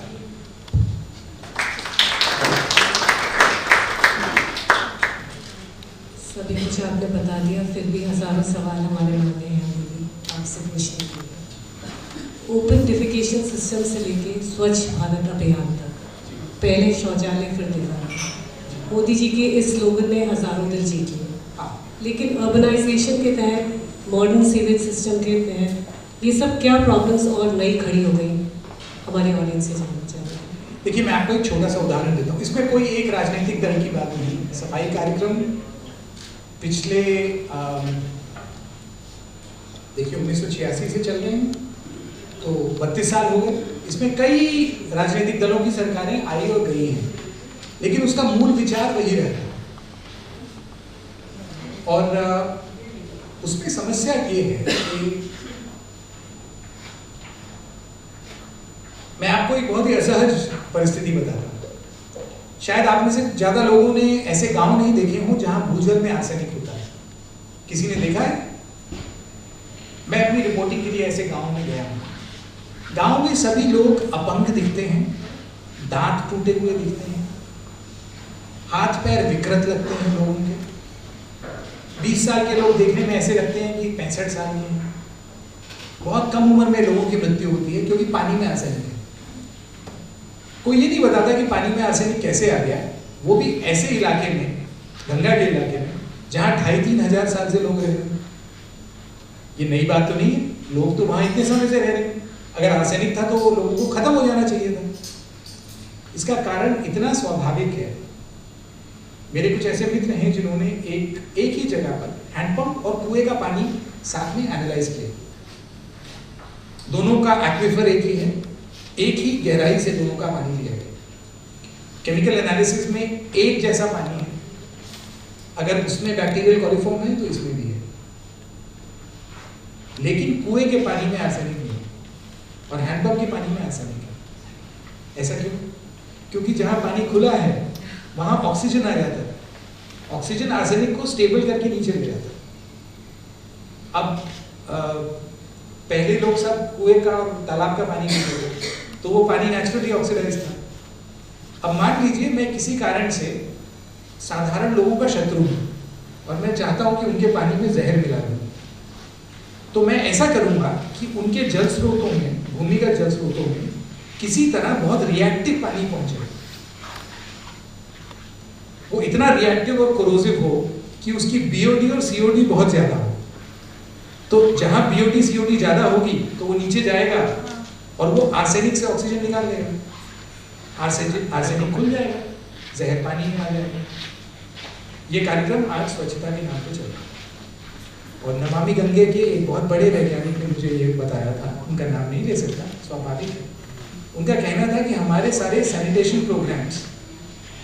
सभी कुछ आपने बता दिया, फिर भी हजारों सवाल हमारे मन में हैं आपसे पूछने के लिए। ओपन डिफिकेशन सिस्टम से लेके स्वच्छ भारत अभियान तक, पहले शौचालय फिर दीवार, मोदी जी के इस स्लोगन ने हजारों दिल जीत लिए। लेकिन अर्बनाइजेशन के तहत, मॉडर्न सीवेज सिस्टम के तहत ये सब क्या प्रॉब्लम्स और नई खड़ी हो गई हमारे ऑडियंस से जानना चाहिए। देखिए मैं आपको एक छोटा सा उदाहरण देता हूँ। इसमें कोई एक राजनीतिक दल की बात नहीं। सफाई कार्यक्रम पिछले देखिए 1986 से चल रहे हैं तो 32 साल हो गए। इसमें कई राजनीतिक दलों की सरकारें आई और गई हैं, लेकिन उसका मूल विचार वही रहता है। और उसमें समस्या ये है कि मैं आपको एक बहुत ही असहज परिस्थिति बताता हूँ। शायद आप में से ज्यादा लोगों ने ऐसे गांव नहीं देखे हों जहां भूजल में आर्सेनिक होता है। किसी ने देखा है? मैं अपनी रिपोर्टिंग के लिए ऐसे गांव में गया हूँ। गांव में सभी लोग अपंग दिखते हैं, दांत टूटे हुए दिखते हैं, हाथ पैर विकृत लगते हैं लोगों के। 20 साल के लोग देखने में ऐसे लगते हैं कि 65 साल के हैं। बहुत कम उम्र में लोगों की मृत्यु होती है क्योंकि पानी में आर्सेनिक है। कोई ये नहीं बताता कि पानी में आर्सेनिक कैसे आ गया, वो भी ऐसे इलाके में, गंगा के इलाके में, जहाँ 2500-3000 हजार साल से लोग रह रहे हैं। ये नई बात तो नहीं है, लोग तो वहाँ इतने समय से रह रहे हैं। अगर आर्सेनिक था तो लोगों को खत्म हो जाना चाहिए था। इसका कारण इतना स्वाभाविक है। मेरे कुछ ऐसे मित्र हैं जिन्होंने एक ही जगह पर हैंडपंप और कुएं का पानी साथ में एनालाइज किया। दोनों का एक्विफर एक ही है, एक ही गहराई से दोनों का पानी लिया गया। केमिकल एनालिसिस में एक जैसा पानी है, अगर उसमें बैक्टीरियल कॉलिफॉर्म है तो इसमें भी है, लेकिन कुएं के पानी में आर्सेनिक नहीं है और हैंडपंप के पानी में आर्सेनिक है। ऐसा क्यों? क्योंकि जहां पानी खुला है वहां ऑक्सीजन आ जाता है, ऑक्सीजन आर्सेनिक को स्टेबल करके नीचे ले जाता है। अब पहले लोग सब कुएं का और तालाब का पानी पीते थे, तो वो पानी नेचुरली ऑक्सीडाइज था। अब मान लीजिए मैं किसी कारण से साधारण लोगों का शत्रु हूं और मैं चाहता हूं कि उनके पानी में जहर मिला दूं, तो मैं ऐसा करूंगा कि उनके जल स्रोतों में, भूमिगत जल स्रोतों में किसी तरह बहुत रिएक्टिव पानी पहुंचे। वो इतना रिएक्टिव और कोरोसिव हो कि उसकी बीओडी और सीओडी बहुत ज्यादा हो। तो जहां बीओडी सीओडी ज्यादा होगी तो वो नीचे जाएगा और वो आर्सेनिक से ऑक्सीजन निकाल लेगा, आर्सेनिक खुल जाएगा, जहर पानी में आ जाएगा। ये कार्यक्रम आज स्वच्छता के नाम पे चल रहा है। और नमामि गंगे के एक बहुत बड़े वैज्ञानिक ने मुझे ये बताया था, उनका नाम नहीं ले सकता, स्वाभाविक है। उनका कहना था कि हमारे सारे सैनिटेशन प्रोग्राम्स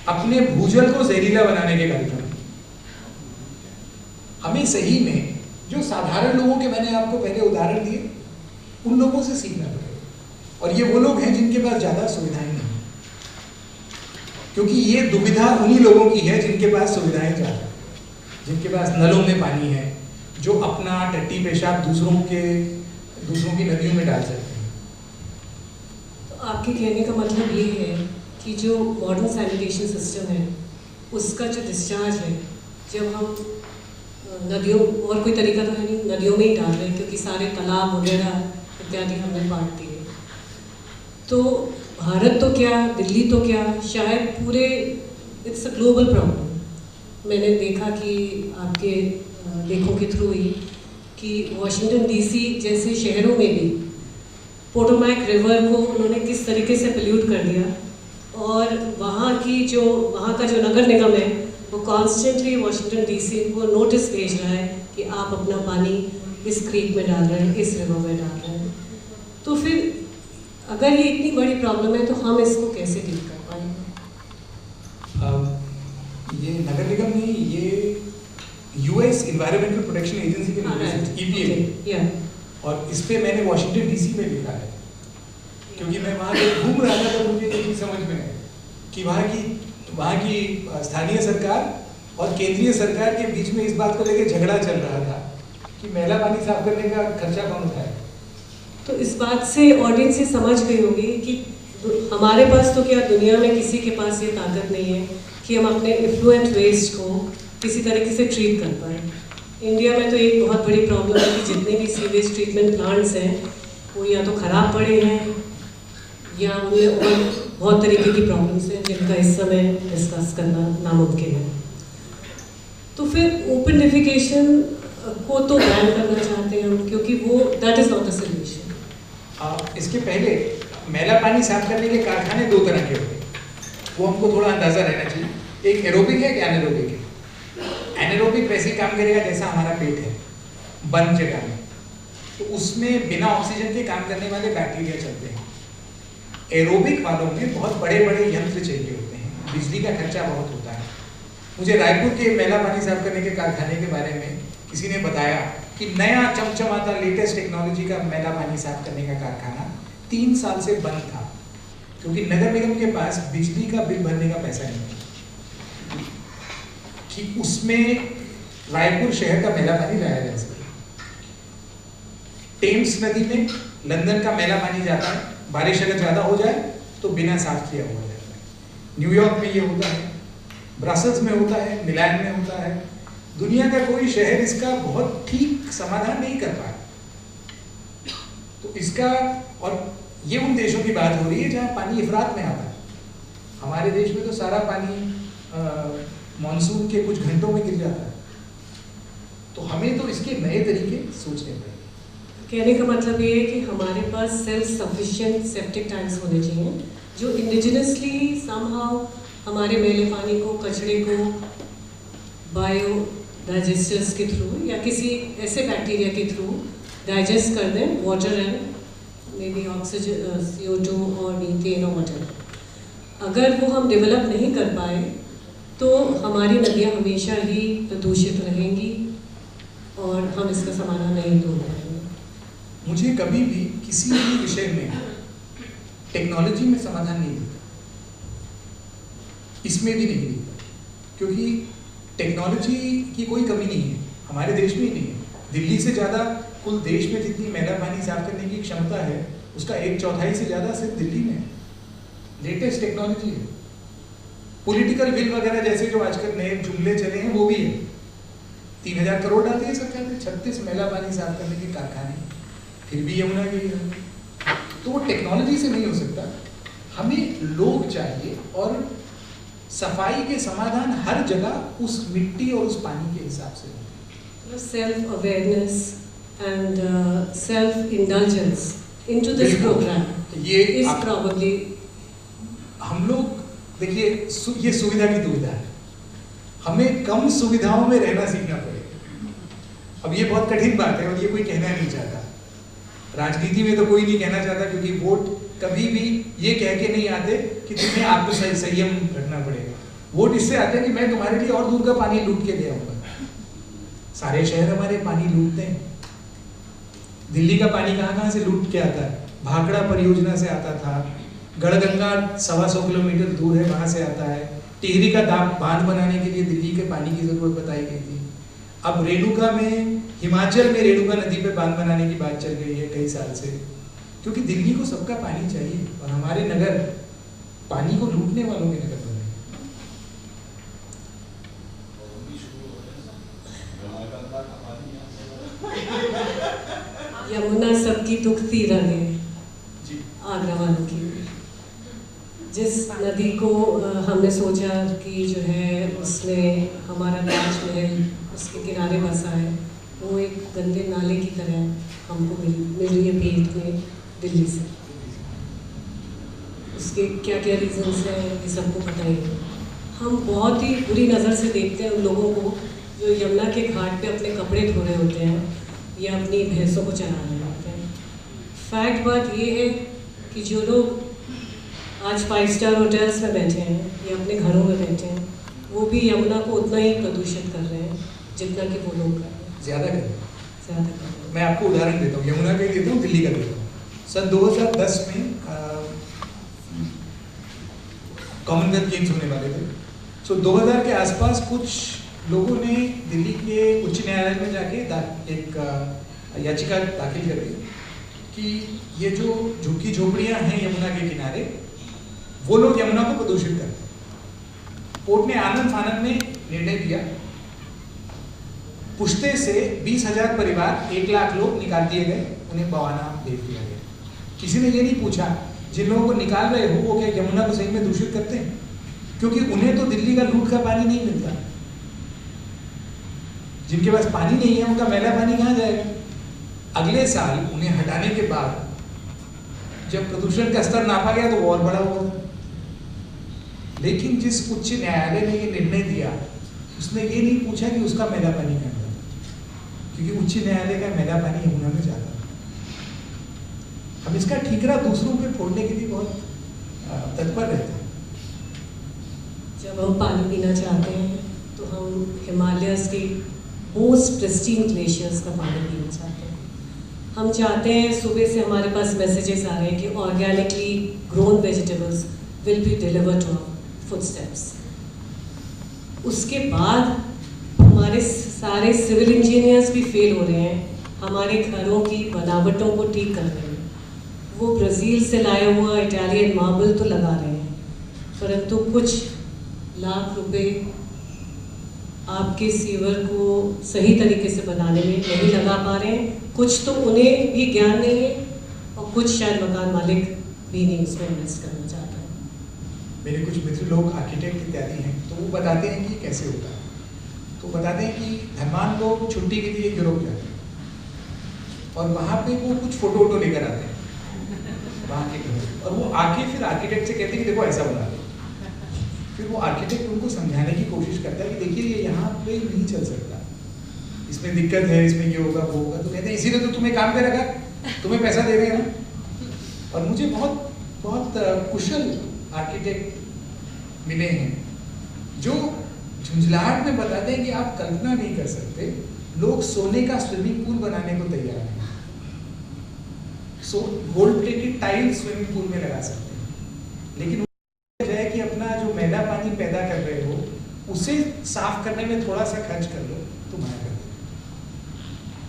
अपने भूजल को जहरीला बनाने के कार्यक्रम। हमें सही में जो साधारण लोगों के मैंने आपको पहले उदाहरण दिए, उन लोगों से सीखना पड़ेगा। और ये वो लोग हैं जिनके पास ज्यादा सुविधाएं नहीं, क्योंकि ये दुविधा उन्हीं लोगों की है जिनके पास सुविधाएं ज्यादा, जिनके पास नलों में पानी है, जो अपना टट्टी पेशाब दूसरों की नदियों में डाल सकते हैं। तो आपके कहने का मतलब ये है कि जो मॉडर्न सैनिटेशन सिस्टम है उसका जो डिस्चार्ज है, जब हम नदियों, और कोई तरीका तो है नहीं, नदियों में ही डाल रहे हैं क्योंकि सारे तालाब वगैरह इत्यादि हमने बांट दिए, तो भारत तो क्या, दिल्ली तो क्या, शायद पूरे, इट्स अ ग्लोबल प्रॉब्लम। मैंने देखा कि आपके लेखों के थ्रू ही कि वॉशिंगटन डीसी जैसे शहरों में भी पोटोमैक रिवर को उन्होंने किस तरीके से पोल्यूट कर दिया, और वहाँ का जो नगर निगम है वो कॉन्स्टेंटली वॉशिंगटन डीसी को नोटिस भेज रहा है कि आप अपना पानी इस क्रीक में डाल रहे हैं, इस रिवर में डाल रहे हैं। तो फिर अगर ये इतनी बड़ी प्रॉब्लम है तो हम इसको कैसे डील कर पाएंगे? ये नगर निगम नहीं, ये यूएस एनवायरमेंटल प्रोटेक्शन एजेंसी के नोटिस, EPA, और इस पे मैंने वॉशिंगटन डीसी में लिखा है, क्योंकि मैं वहाँ पे घूम रहा था तो मुझे ये नहीं समझ में आया कि वहाँ की स्थानीय सरकार और केंद्रीय सरकार के बीच में इस बात को लेकर झगड़ा चल रहा था कि मैला पानी साफ करने का खर्चा कौन उठाए। तो इस बात से ऑडियंस ये समझ गई होगी कि हमारे पास तो क्या, दुनिया में किसी के पास ये ताकत नहीं है कि हम अपने इफ्लुएंट वेस्ट को किसी तरीके से ट्रीट कर पाए। इंडिया में तो एक बहुत बड़ी प्रॉब्लम है कि जितने भी सीवेज ट्रीटमेंट प्लांट्स हैं वो या तो ख़राब पड़े हैं या उनमें और बहुत तरीके की प्रॉब्लम्स हैं जिनका इस समय डिस्कस करना नामुमकिन है। तो फिर ओपन डेफिकेशन को तो बैन करना चाहते हैं हम, क्योंकि वो that is not a solution. इसके पहले मैला पानी साफ करने के कारखाने दो तरह के होते हैं, वो हमको थोड़ा अंदाज़ा रहना चाहिए। एक एरोबिक है, एक एनारोबिक है। एनारोबिक वैसे ही काम करेगा जैसा हमारा पेट है, बंद जगह में। तो उसमें बिना ऑक्सीजन के काम करने वाले बैक्टीरिया चलते हैं। एरोबिक वालों में बहुत बड़े बड़े यंत्र चाहिए होते हैं, बिजली का खर्चा बहुत होता है। मुझे रायपुर के मैला पानी साफ करने के कारखाने के बारे में किसी ने बताया कि नया चमचमाता लेटेस्ट टेक्नोलॉजी का मैला पानी साफ करने का कारखाना 3 साल से बंद था, क्योंकि नगर निगम के पास बिजली का बिल भरने का पैसा नहीं था कि उसमें रायपुर शहर का मैला पानी लाया जा सके। टेम्स नदी में लंदन का मैला पानी जाता है, बारिश अगर ज्यादा हो जाए तो बिना साफ किया हुआ जाता है। न्यूयॉर्क में ये होता है, ब्रसल्स में होता है, मिलान में होता है। दुनिया का कोई शहर इसका बहुत ठीक समाधान नहीं कर पाया। तो इसका, और ये उन देशों की बात हो रही है जहां पानी इफरात में आता है। हमारे देश में तो सारा पानी मॉनसून के कुछ घंटों में गिर जाता है। तो हमें तो इसके नए तरीके सोचने पड़ेंगे। कहने का मतलब ये है कि हमारे पास सेल्फ सफिशिएंट सेप्टिक टैंक्स होने चाहिए जो इंडिजिनसली समहाउ हमारे मेले पानी को, कचरे को बायो डाइजेस्टर्स के थ्रू या किसी ऐसे बैक्टीरिया के थ्रू डाइजेस्ट कर दें, water and may be oxygen, CO2 और मीथेन और वाटर। अगर वो हम डेवलप नहीं कर पाए तो हमारी नदियाँ हमेशा ही प्रदूषित रहेंगी और हम इसका समाधान नहीं ढूंढ पाएंगे। मुझे कभी भी किसी भी विषय में टेक्नोलॉजी में समाधान नहीं दिखता, इसमें भी नहीं दिखता, क्योंकि टेक्नोलॉजी की कोई कमी नहीं है, हमारे देश में ही नहीं है। दिल्ली से ज़्यादा कुल देश में जितनी मैला पानी साफ करने की क्षमता है उसका 1/4 से ज़्यादा सिर्फ दिल्ली में है। लेटेस्ट टेक्नोलॉजी है। पॉलिटिकल विल वगैरह जैसे जो आजकल नए जुमले चले हैं वो भी है। 3000 करोड़ डालती है सरकार ने, 36 मैला पानी साफ करने के कारखाने, फिर भी यमुना गई है। तो वो टेक्नोलॉजी से नहीं हो सकता, हमें लोग चाहिए और सफाई के समाधान हर जगह उस मिट्टी और उस पानी के हिसाब से होते हैं। Self awareness and self indulgence into this programme ये इज प्रोबेबली, हम लोग देखिए ये सुविधा की दुविधा है, हमें कम सुविधाओं में रहना सीखना पड़ेगा। अब ये बहुत कठिन बात है और ये कोई कहना नहीं चाहता, राजनीति में तो कोई नहीं कहना चाहता, क्योंकि वोट कभी भी ये कह के नहीं आते कि तुम्हें आपको संयम रखना पड़ेगा। वोट इससे आते हैं कि मैं तुम्हारे लिए और दूर का पानी लूट के ले आऊंगा। सारे शहर हमारे पानी लूटते हैं। दिल्ली का पानी कहाँ से लूट के आता है? भाखड़ा परियोजना से आता था, गढ़गंगा 125 किलोमीटर दूर है, वहां से आता है। टिहरी का बांध बनाने के लिए दिल्ली के पानी की जरूरत बताई गई थी। अब रेणुका में, हिमाचल में रेणुका नदी पे बांध dans की बात चल रही है कई साल से, क्योंकि दिल्ली को सबका पानी चाहिए और हमारे नगर पानी को लूटने वालों के नगर बन रहे। यमुना सबकी दुखती रगे, आगरा वालों की। जिस नदी को हमने सोचा कि जो है उसमें हमारा ताजमहल उसके किनारे बसा है, वो एक गंदे नाले की तरह हमको मिल रही है भेंट में दिल्ली से। उसके क्या क्या रीजंस हैं ये सबको पता ही है। हम बहुत ही बुरी नज़र से देखते हैं उन लोगों को जो यमुना के घाट पे अपने कपड़े धो रहे होते हैं या अपनी भैंसों को चरा रहे होते हैं। फैक्ट बात ये है कि जो लोग आज 5 स्टार होटल्स में बैठे हैं या अपने घरों में बैठे हैं, वो भी यमुना को उतना ही प्रदूषित कर रहे हैं जितना कि वो लोग कर रहे हैं। ज़्यादा कर रहे हैं। मैं आपको उदाहरण देता हूँ, यमुना का ही देता हूँ, दिल्ली का देता हूँ। सन 2010 में कॉमनवेल्थ गेम्स होने वाले थे। सो 2000 के आसपास कुछ लोगों ने दिल्ली के उच्च न्यायालय में जाके एक याचिका दाखिल कर दी कि ये जो झुग्गी झोपड़ियाँ हैं यमुना के किनारे, वो लोग यमुना को प्रदूषित करते हैं। कोर्ट ने आनंद फानंद में निर्णय दिया, पुश्ते से 20,000 परिवार, 1 लाख लोग निकाल दिए गए, उन्हें बवाना भेज दिया गया। किसी ने ये नहीं पूछा जिन लोगों को निकाल रहे हो वो क्या यमुना को सही में दूषित करते हैं? क्योंकि उन्हें तो दिल्ली का लूट का पानी नहीं मिलता। जिनके पास पानी नहीं है उनका मैला पानी कहाँ जाएगा? अगले साल उन्हें हटाने के बाद जब प्रदूषण का स्तर नापा गया तो वो और बड़ा हुआ। लेकिन जिस उच्च न्यायालय ने ये निर्णय दिया, उसने ये नहीं पूछा कि उसका मैला पानी कहाँ जाता, क्योंकि उच्च न्यायालय का मैला पानी यमुना में जाता। हम इसका ठीकरा दूसरों पे फोड़ने के लिए बहुत तत्पर रहते हैं। जब हम पानी पीना चाहते हैं तो हम हिमालयस के मोस्ट प्रिस्टीन ग्लेशियर्स का पानी पीना चाहते हैं। हम चाहते हैं, सुबह से हमारे पास मैसेजेस आ रहे हैं कि organically grown vegetables will be delivered to our footsteps. उसके बाद हमारे सारे सिविल इंजीनियर्स भी फेल हो रहे हैं हमारे घरों की बनावटों को ठीक करने में। वो ब्राज़ील से लाया हुआ इटालियन मार्बल तो लगा रहे हैं, परंतु कुछ लाख रुपए आपके सीवर को सही तरीके से बनाने में नहीं लगा पा रहे हैं। कुछ तो उन्हें भी ज्ञान नहीं है और कुछ शायद मकान मालिक भी नहीं उसमें इन्वेस्ट करना चाहता है। मेरे कुछ मित्र लोग आर्किटेक्ट इत्यादि हैं, तो वो बताते हैं कि कैसे होता है। तो बताते हैं कि धनवान लोग छुट्टी के लिए यूरोप जाते हैं और वहाँ पे वो कुछ फोटो वोटो लेकर आते हैं वहाँ के घर, और वो आके फिर आर्किटेक्ट से कहते हैं कि देखो ऐसा बना दो। फिर वो आर्किटेक्ट उनको समझाने की कोशिश करता है कि देखिए ये यहाँ पे नहीं चल सकता, इसमें दिक्कत है, इसमें ये होगा वो होगा। तो कहते हैं इसीलिए तो तुम्हें काम पे रखा, तुम्हें पैसा दे रहे हैं ना। और मुझे बहुत बहुत कुशल आर्किटेक्ट मिले हैं जो झुंझलाहट में बताते हैं कि आप कल्पना नहीं कर सकते, लोग सोने का स्विमिंग पूल बनाने को तैयार हैं। Gold plated tile swimming pool में लगा सकते हैं, लेकिन है कि अपना जो मैला पानी पैदा कर रहे हो उसे साफ करने में थोड़ा सा खर्च कर लो तो मना कर दो।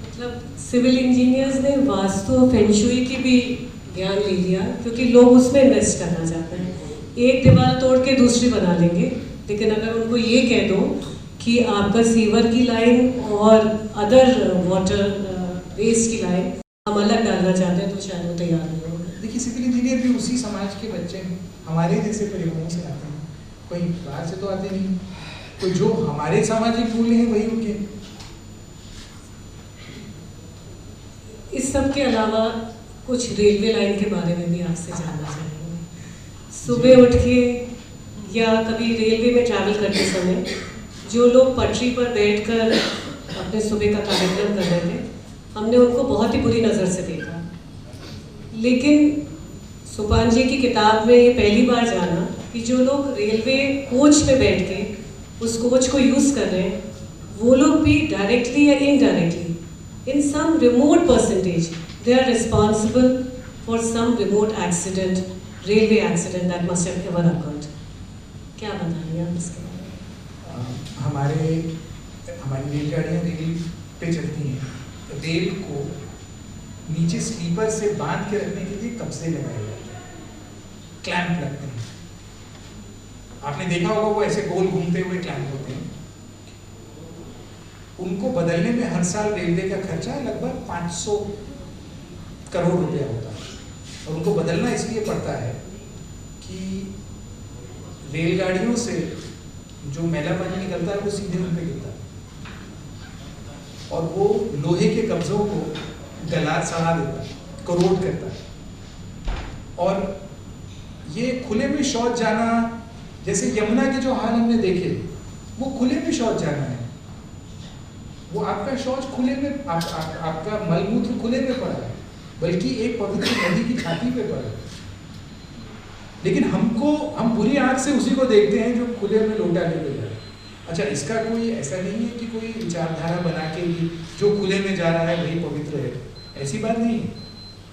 मतलब सिविल इंजीनियर्स ने वास्तु फेंगशुई की भी ज्ञान ले लिया, क्योंकि लोग उसमें इन्वेस्ट करना चाहते हैं। एक दीवार तोड़ के दूसरी बना लेंगे, लेकिन अगर उनको ये कह दो कि आपका सीवर की लाइन और अदर वाटर वेस्ट की लाइन हम अलग डालना चाहते हैं, तो शायद वो तैयार नहीं होगा। देखिए सिविल इंजीनियर भी उसी समाज के बच्चे हैं, हमारे जैसे परिवारों से आते हैं, कोई बाहर से तो आते नहीं। तो जो हमारे सामाजिक मूल्य हैं वही उनके। इस सब के अलावा कुछ रेलवे लाइन के बारे में भी आपसे जानना चाहेंगे। सुबह उठ के या कभी रेलवे में ट्रैवल करते समय जो लोग पटरी पर बैठकर अपने सुबह का कार्यक्रम कर रहे थे, हमने उनको बहुत ही बुरी नज़र से देखा। लेकिन सुपान जी की किताब में ये पहली बार जाना कि जो लोग रेलवे कोच में बैठ के उस कोच को यूज़ कर रहे हैं, वो लोग भी डायरेक्टली या indirectly in some remote percentage they are responsible for some remote accident, railway accident that must have ever occurred. क्या बताएंगे आप इसके बारे में? हमारी रेलगाड़ियाँ रेल पे चलती हैं, रेल को नीचे स्लीपर से बांध के रखने के लिए कब्जे लगाए जाते हैं, क्लैंप लगते हैं। आपने देखा होगा वो ऐसे गोल घूमते हुए क्लैंप होते हैं। उनको बदलने में हर साल रेलवे का खर्चा लगभग 500 करोड़ रुपया होता है, और उनको बदलना इसलिए पड़ता है कि रेलगाड़ियों से जो मैला पानी निकलता है वो सीधे उन पे गिरता है और वो लोहे के कब्जों को गला सड़ा देता है, करोड़ करता है। और ये खुले में शौच जाना, जैसे यमुना के जो हाल हमने देखे, वो खुले में शौच जाना है। वो आपका शौच खुले में, आपका मलमूत्र खुले में पड़ा है, बल्कि एक पवित्र नदी की छाती पे पड़ा है। लेकिन हम बुरी आंख से उसी को देखते हैं जो खुले में लोटा लेके जाए। अच्छा, इसका कोई ऐसा नहीं है कि कोई विचारधारा बना के जो खुले में जा रहा है वही पवित्र है, ऐसी बात नहीं है।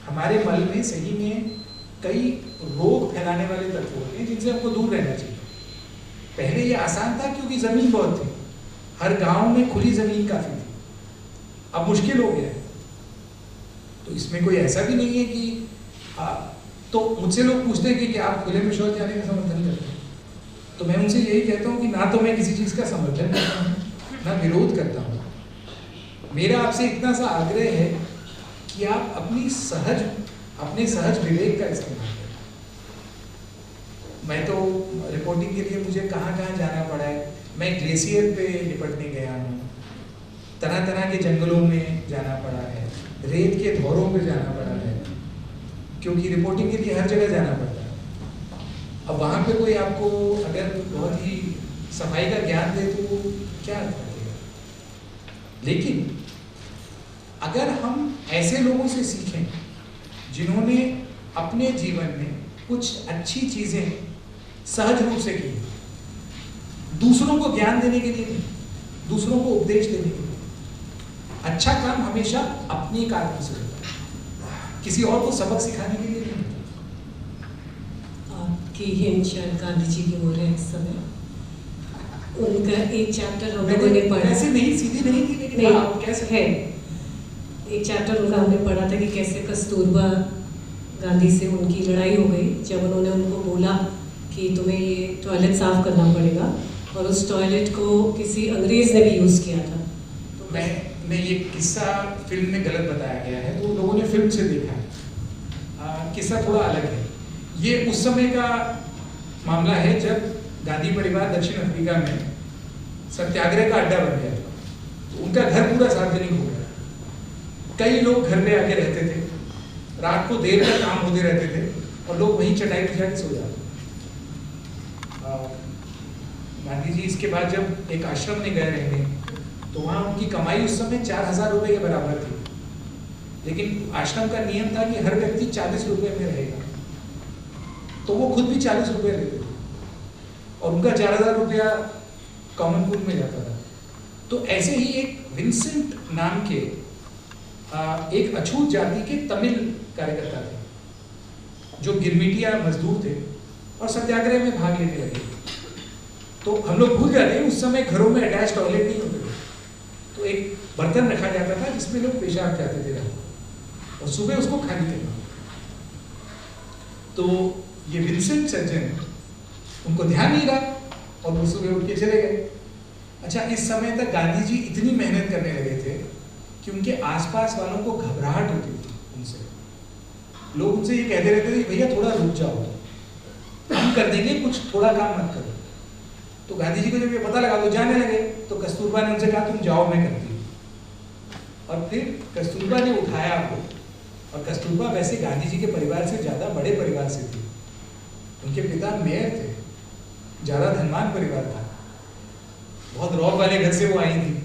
हमारे मल में सही में कई रोग फैलाने वाले तत्व होते हैं जिनसे हमको दूर रहना चाहिए। पहले ये आसान था क्योंकि जमीन बहुत थी, हर गांव में खुली जमीन काफी थी। अब मुश्किल हो गया है, तो इसमें कोई ऐसा भी नहीं है कि तो मुझसे लोग पूछते हैं कि आप खुले में शौच जाने का समर्थन करते हैं, तो मैं उनसे यही कहता हूँ कि ना तो मैं किसी चीज़ का समर्थन करता हूँ, ना विरोध करता हूँ। मेरा आपसे इतना सा आग्रह है कि आप अपने सहज विवेक का इस्तेमाल करें। मैं तो रिपोर्टिंग के लिए मुझे कहाँ कहाँ जाना पड़ा है। मैं ग्लेशियर पे निपटने गया हूँ, तरह तरह के जंगलों में जाना पड़ा है, रेत के धौरों पे जाना पड़ा है, क्योंकि रिपोर्टिंग के लिए हर जगह जाना पड़ता है। अब वहाँ पे कोई आपको अगर बहुत ही सफाई का ज्ञान दे तो क्या अर्थ रखेगा? लेकिन अगर हम ऐसे लोगों से सीखें जिन्होंने अपने जीवन में कुछ अच्छी चीजें सहज रूप से की, दूसरों को ज्ञान देने के लिए नहीं, दूसरों को उपदेश देने के लिए, अच्छा काम हमेशा अपनी कारक से होता है, किसी और को सबक सिखाने के लिए नहीं होता। आपकी हिंद शायद गांधी जी की ओर है इस समय। उनका एक चैप्टर हम लोगों ने पढ़ा, ऐसे नहीं सीधी नहीं थी, लेकिन नहीं आप कैसे है, एक चैप्टर उनका हमने पढ़ा था कि कैसे कस्तूरबा गांधी से उनकी लड़ाई हो गई जब उन्होंने उनको बोला कि तुम्हें ये टॉयलेट साफ करना पड़ेगा, और उस टॉयलेट को किसी अंग्रेज ने भी यूज़ किया था। तो मैं ये किस्सा फिल्म में गलत बताया गया है, तो लोगों ने फिल्म से देखा है। किस्सा थोड़ा अलग है। ये उस समय का मामला है जब गांधी परिवार दक्षिण अफ्रीका में सत्याग्रह का अड्डा बन गया था, तो उनका घर पूरा सार्वजनिक हो गया। कई लोग घर में आके रहते थे, रात को देर तक काम होते रहते थे, और लोग वहीं चटाई बिछा के सो जाते। गांधी जी इसके बाद जब एक आश्रम में गए रहने, तो वहाँ उनकी कमाई उस समय 4000 रुपए के बराबर थी, लेकिन आश्रम का नियम था कि हर व्यक्ति 40 रुपए में रहेगा, तो वो खुद भी 40 रुपए लेते थे, और उनका 4000 रुपया कॉमन पूल में जाता था। तो ऐसे ही एक विंसेंट नाम के एक अछूत जाति के तमिल कार्यकर्ता थे जो गिरमिटिया मजदूर थे और सत्याग्रह में भाग लेने लगे। तो हम लोग भूल जाते हैं उस समय घरों में अटैच टॉयलेट नहीं होते थे, तो एक बर्तन रखा जाता था जिसमें लोग पेशाब जाते थे और सुबह उसको खाली करना। तो ये विंसेंट सज्जन, उनको ध्यान नहीं रहा और वो सुबह उठ के चले गए। अच्छा, इस समय तक गांधी जी इतनी मेहनत करने लगे थे कि उनके आसपास वालों को घबराहट होती थी उनसे। लोग उनसे ये कहते रहते थे भैया थोड़ा रुक जाओ, हम कर देंगे, कुछ थोड़ा काम मत करो। तो गांधी जी को जब ये पता लगा तो जाने लगे। तो कस्तूरबा ने उनसे कहा तुम जाओ, मैं करती हूँ। और फिर कस्तूरबा ने उठाया आपको, और कस्तूरबा वैसे गांधी जी के परिवार से ज़्यादा बड़े परिवार से थी। उनके पिता मेयर थे, ज़्यादा धनवान परिवार था, बहुत रौब वाले घर से वो आई थी।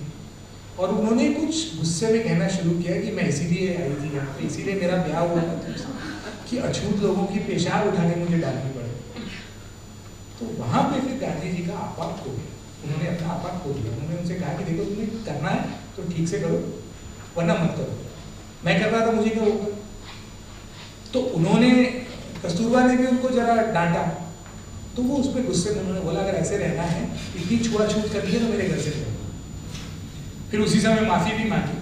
और उन्होंने कुछ गुस्से में कहना शुरू किया कि मैं इसीलिए आई थी यहाँ पे, इसीलिए मेरा ब्याह हुआ कि अछूत लोगों की पेशाब उठा के मुझे डालनी पड़े। तो वहाँ पे फिर गांधी जी का आपा खो गया, उन्होंने अपना आपा खो दिया। उन्होंने उनसे कहा कि देखो तुम्हें करना है तो ठीक से करो, वरना मत करो। मैं कर रहा था, मुझे क्या होगा। तो उन्होंने, कस्तूरबा ने भी उनको जरा डांटा, तो वो उस पर गुस्से में उन्होंने बोला अगर ऐसे रहना है, इतनी छुआछूत कर दी तो मेरे घर से जाओ। फिर उसी समय माफी भी मांगी,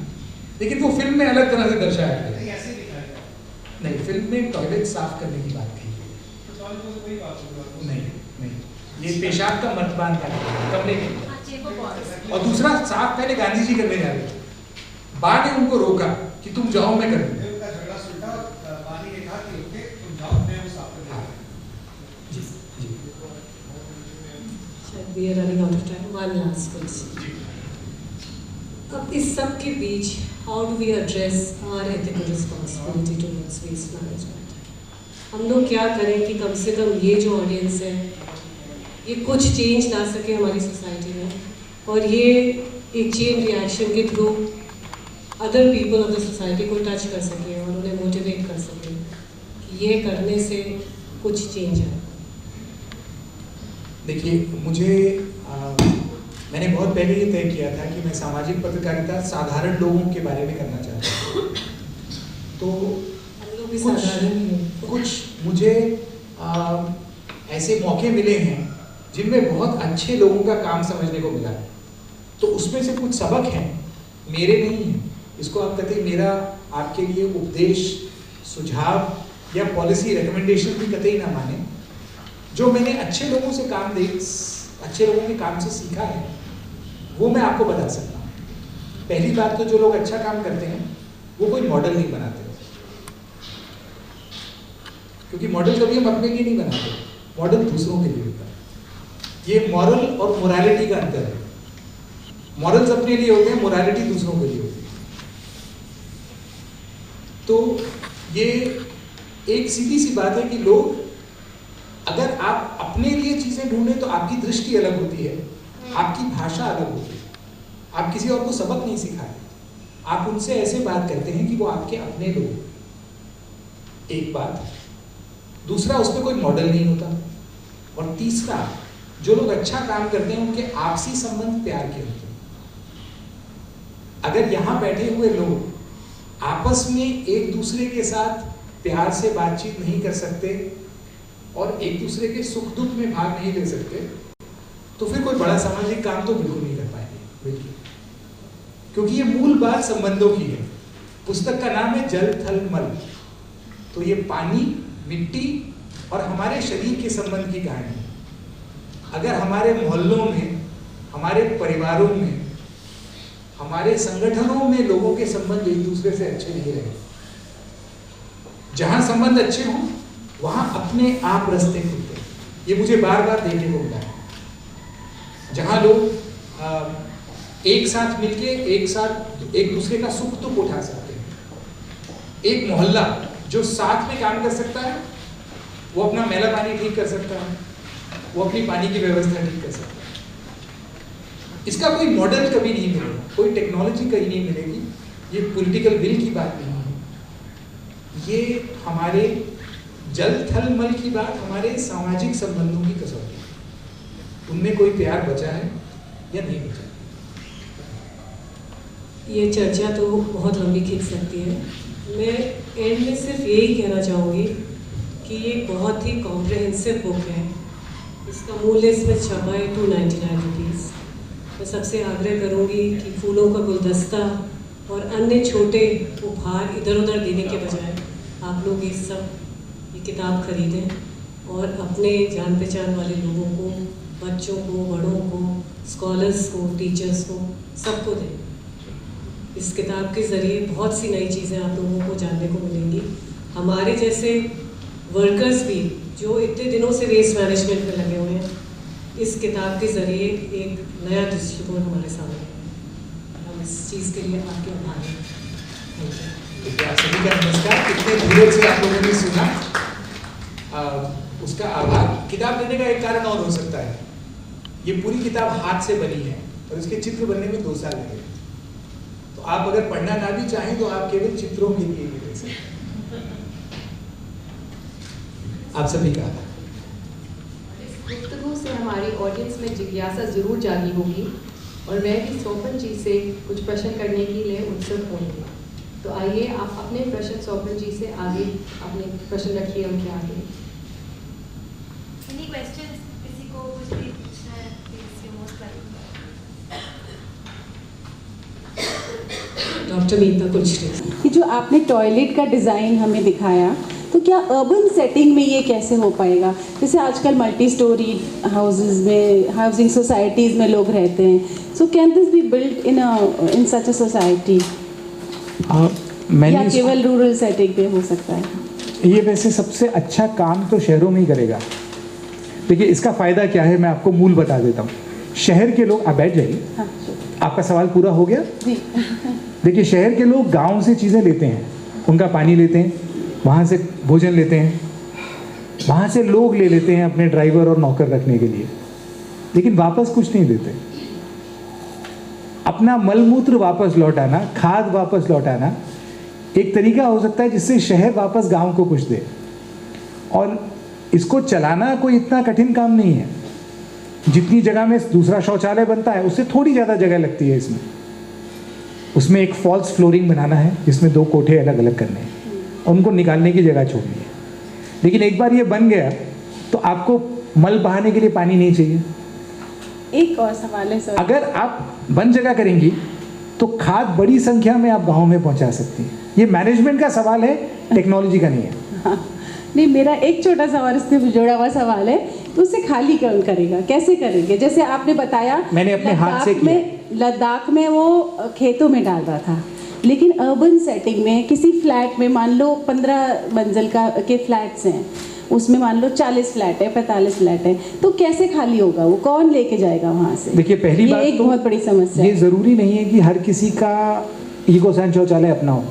लेकिन वो फिल्म में अलग तरह से दर्शाया गया। नहीं, फिल्म में टॉयलेट साफ करने की बात थी। नहीं, ये पेशाब का मर्तबान का कमरे के। और दूसरा, साफ पहले गांधी जी करने जा रहे थे, बाद में उनको रोका कि तुम जाओ, मैं कर दूंगा। We are running out of time. One last question. अब इस सब के बीच how do we address our ethical responsibility towards waste management? हम लोग क्या करें कि कम से कम ये जो ऑडियंस है ये कुछ चेंज ला सके हमारी सोसाइटी में, और ये एक चेन रिएक्शन के through other people of the society को टच कर सके और उन्हें मोटिवेट कर सके कि ये करने से कुछ चेंज आए। देखिए, मुझे मैंने बहुत पहले ये तय किया था कि मैं सामाजिक पत्रकारिता साधारण लोगों के बारे में करना चाहता हूँ। तो हम लोग भी साधारण हैं। कुछ मुझे ऐसे मौके मिले हैं जिनमें बहुत अच्छे लोगों का काम समझने को मिला है। तो उसमें से कुछ सबक हैं, मेरे नहीं हैं। इसको आप कहते हैं मेरा आपके लिए उपदेश, सुझाव या पॉलिसी रिकमेंडेशन भी कतई ना माने। जो मैंने अच्छे लोगों से अच्छे लोगों के काम से सीखा है वो मैं आपको बता सकता हूँ। पहली बात तो जो लोग अच्छा काम करते हैं वो कोई मॉडल नहीं बनाते, क्योंकि मॉडल कभी हम अपने लिए नहीं बनाते, मॉडल दूसरों के लिए होता है। ये मॉरल और मोरालिटी का अंतर है। मॉरल्स अपने लिए होते हैं, मोरालिटी दूसरों के लिए होती है। तो ये एक सीधी सी बात है कि लोग, अगर आप अपने लिए चीजें ढूंढें तो आपकी दृष्टि अलग होती है, आपकी भाषा अलग होती है। आप किसी और को सबक नहीं सिखाते, आप उनसे ऐसे बात करते हैं कि वो आपके अपने लोग। एक बात, दूसरा उसमें कोई मॉडल नहीं होता, और तीसरा जो लोग अच्छा काम करते हैं उनके आपसी संबंध प्यार के होते हैं। अगर यहाँ बैठे हुए लोग आपस में एक दूसरे के साथ प्यार से बातचीत नहीं कर सकते और एक दूसरे के सुख दुख में भाग नहीं ले सकते, तो फिर कोई बड़ा सामाजिक काम तो बिल्कुल नहीं कर पाएंगे, बिल्कुल। क्योंकि ये मूल बात संबंधों की है। पुस्तक का नाम है जल थल मल, तो ये पानी, मिट्टी और हमारे शरीर के संबंध की कहानी है। अगर हमारे मोहल्लों में, हमारे परिवारों में, हमारे संगठनों में लोगों के संबंध एक दूसरे से अच्छे नहीं रहे, जहां संबंध अच्छे हों वहां अपने आप रास्ते खुलते हैं। ये मुझे बार बार देखने को मिला है। जहां लोग एक साथ मिलके एक दूसरे का सुख दुख उठा सकते हैं। एक मोहल्ला जो साथ में काम कर सकता है, वो अपना मैला पानी ठीक कर सकता है, वो अपनी पानी की व्यवस्था ठीक कर सकता है। इसका कोई मॉडल कभी नहीं मिलेगा, कोई टेक्नोलॉजी कहीं नहीं मिलेगी। ये पॉलिटिकल विल की बात नहीं है, ये हमारे जल थल मल की बात, हमारे सामाजिक संबंधों की कसौटी है। उनमें कोई प्यार बचा है या नहीं बचा। ये चर्चा तो बहुत लंबी खींच सकती है। मैं एंड में सिर्फ यही कहना चाहूँगी कि ये बहुत ही कॉम्प्रहेंसिव बुक है। इसका मूल्य इसमें छपा है 299 रुपीज़। मैं सबसे आग्रह करूँगी कि फूलों का गुलदस्ता और अन्य छोटे उपहार इधर उधर देने के बजाय आप लोग ये किताब खरीदें और अपने जान पहचान वाले लोगों को, बच्चों को, बड़ों को, स्कॉलर्स को, टीचर्स को, सबको दें। इस किताब के ज़रिए बहुत सी नई चीज़ें आप लोगों को जानने को मिलेंगी। हमारे जैसे वर्कर्स भी जो इतने दिनों से वेस्ट मैनेजमेंट में लगे हुए हैं, इस किताब के ज़रिए एक नया दृष्टिकोण हमारे सामने है। हम इस चीज़ के लिए आपके आभारी हैं। Thank you. आप सभी का नमस्कार। कितने धीरज से आप लोगों ने सुना, उसका आभार। किताब लेने का एक कारण और हो सकता है, ये पूरी किताब हाथ से बनी है और इसके चित्र बनने में 2 साल लगे। तो आप अगर पढ़ना ना भी चाहें तो आप केवल चित्रों के लिए भी ले सकते हैं। आप सभी का इस पुस्तकों से हमारी ऑडियंस में जिज्ञासा जरूर जागी होगी और मैं भी स्वपन जी से कुछ प्रश्न करने के लिए उत्सुक होंगी। तो आइए आप अपने प्रश्न स्वपन जी से आगे अपने प्रश्न रखिए उनके आगे। Any questions? किसी को कुछ भी पूछना है? Please, you're most welcome. Doctor Mita Kulshreshtha. कि जो आपने टॉयलेट का डिज़ाइन हमें दिखाया, तो क्या अर्बन सेटिंग में ये कैसे हो पाएगा? जैसे आजकल मल्टी स्टोरी हाउसेस में, हाउसिंग सोसाइटीज़ में लोग रहते हैं, so can this be built in such a society, या केवल रूरल सेटिंग पे हो सकता है? ये वैसे सबसे अच्छा काम तो शहरों में ही करेगा। देखिए इसका फ़ायदा क्या है, मैं आपको मूल बता देता हूँ। शहर के लोग, आप बैठ जाइए। हाँ, आपका सवाल पूरा हो गया? जी। देखिए शहर के लोग गांव से चीज़ें लेते हैं, उनका पानी लेते हैं, वहाँ से भोजन लेते हैं, वहाँ से लोग ले लेते हैं अपने ड्राइवर और नौकर रखने के लिए, लेकिन वापस कुछ नहीं देते। अपना मलमूत्र वापस लौटाना, खाद वापस लौटाना एक तरीका हो सकता है जिससे शहर वापस गांव को कुछ दे। और इसको चलाना कोई इतना कठिन काम नहीं है। जितनी जगह में दूसरा शौचालय बनता है उससे थोड़ी ज़्यादा जगह लगती है इसमें। उसमें एक फॉल्स फ्लोरिंग बनाना है जिसमें 2 कोठे अलग अलग करने हैं, उनको निकालने की जगह छोड़नी है। लेकिन एक बार ये बन गया तो आपको मल बहाने के लिए पानी नहीं चाहिए। एक और सवाल है सर, अगर आप बंद जगह करेंगी तो खाद बड़ी संख्या में आप गाँव में पहुँचा सकती हैं। ये मैनेजमेंट का सवाल है, टेक्नोलॉजी का नहीं है। हाँ, नहीं, मेरा एक छोटा सवाल इससे जुड़ा हुआ सवाल है, तो उसे खाली कौन करेगा, कैसे करेंगे? जैसे आपने बताया मैंने अपने हाथ से किया। लद्दाख में वो खेतों में डाल रहा था, लेकिन अर्बन सेटिंग में किसी फ्लैट में मान लो 15 मंजिल के फ्लैट्स हैं, उसमें मान लो 40 फ्लैट है, 45 फ्लैट है, तो कैसे खाली होगा? वो कौन लेके जाएगा वहाँ से? देखिए पहली बात, एक बहुत बड़ी समस्या ये है। ज़रूरी नहीं है कि हर किसी का इको सैंड शौचालय अपना हो।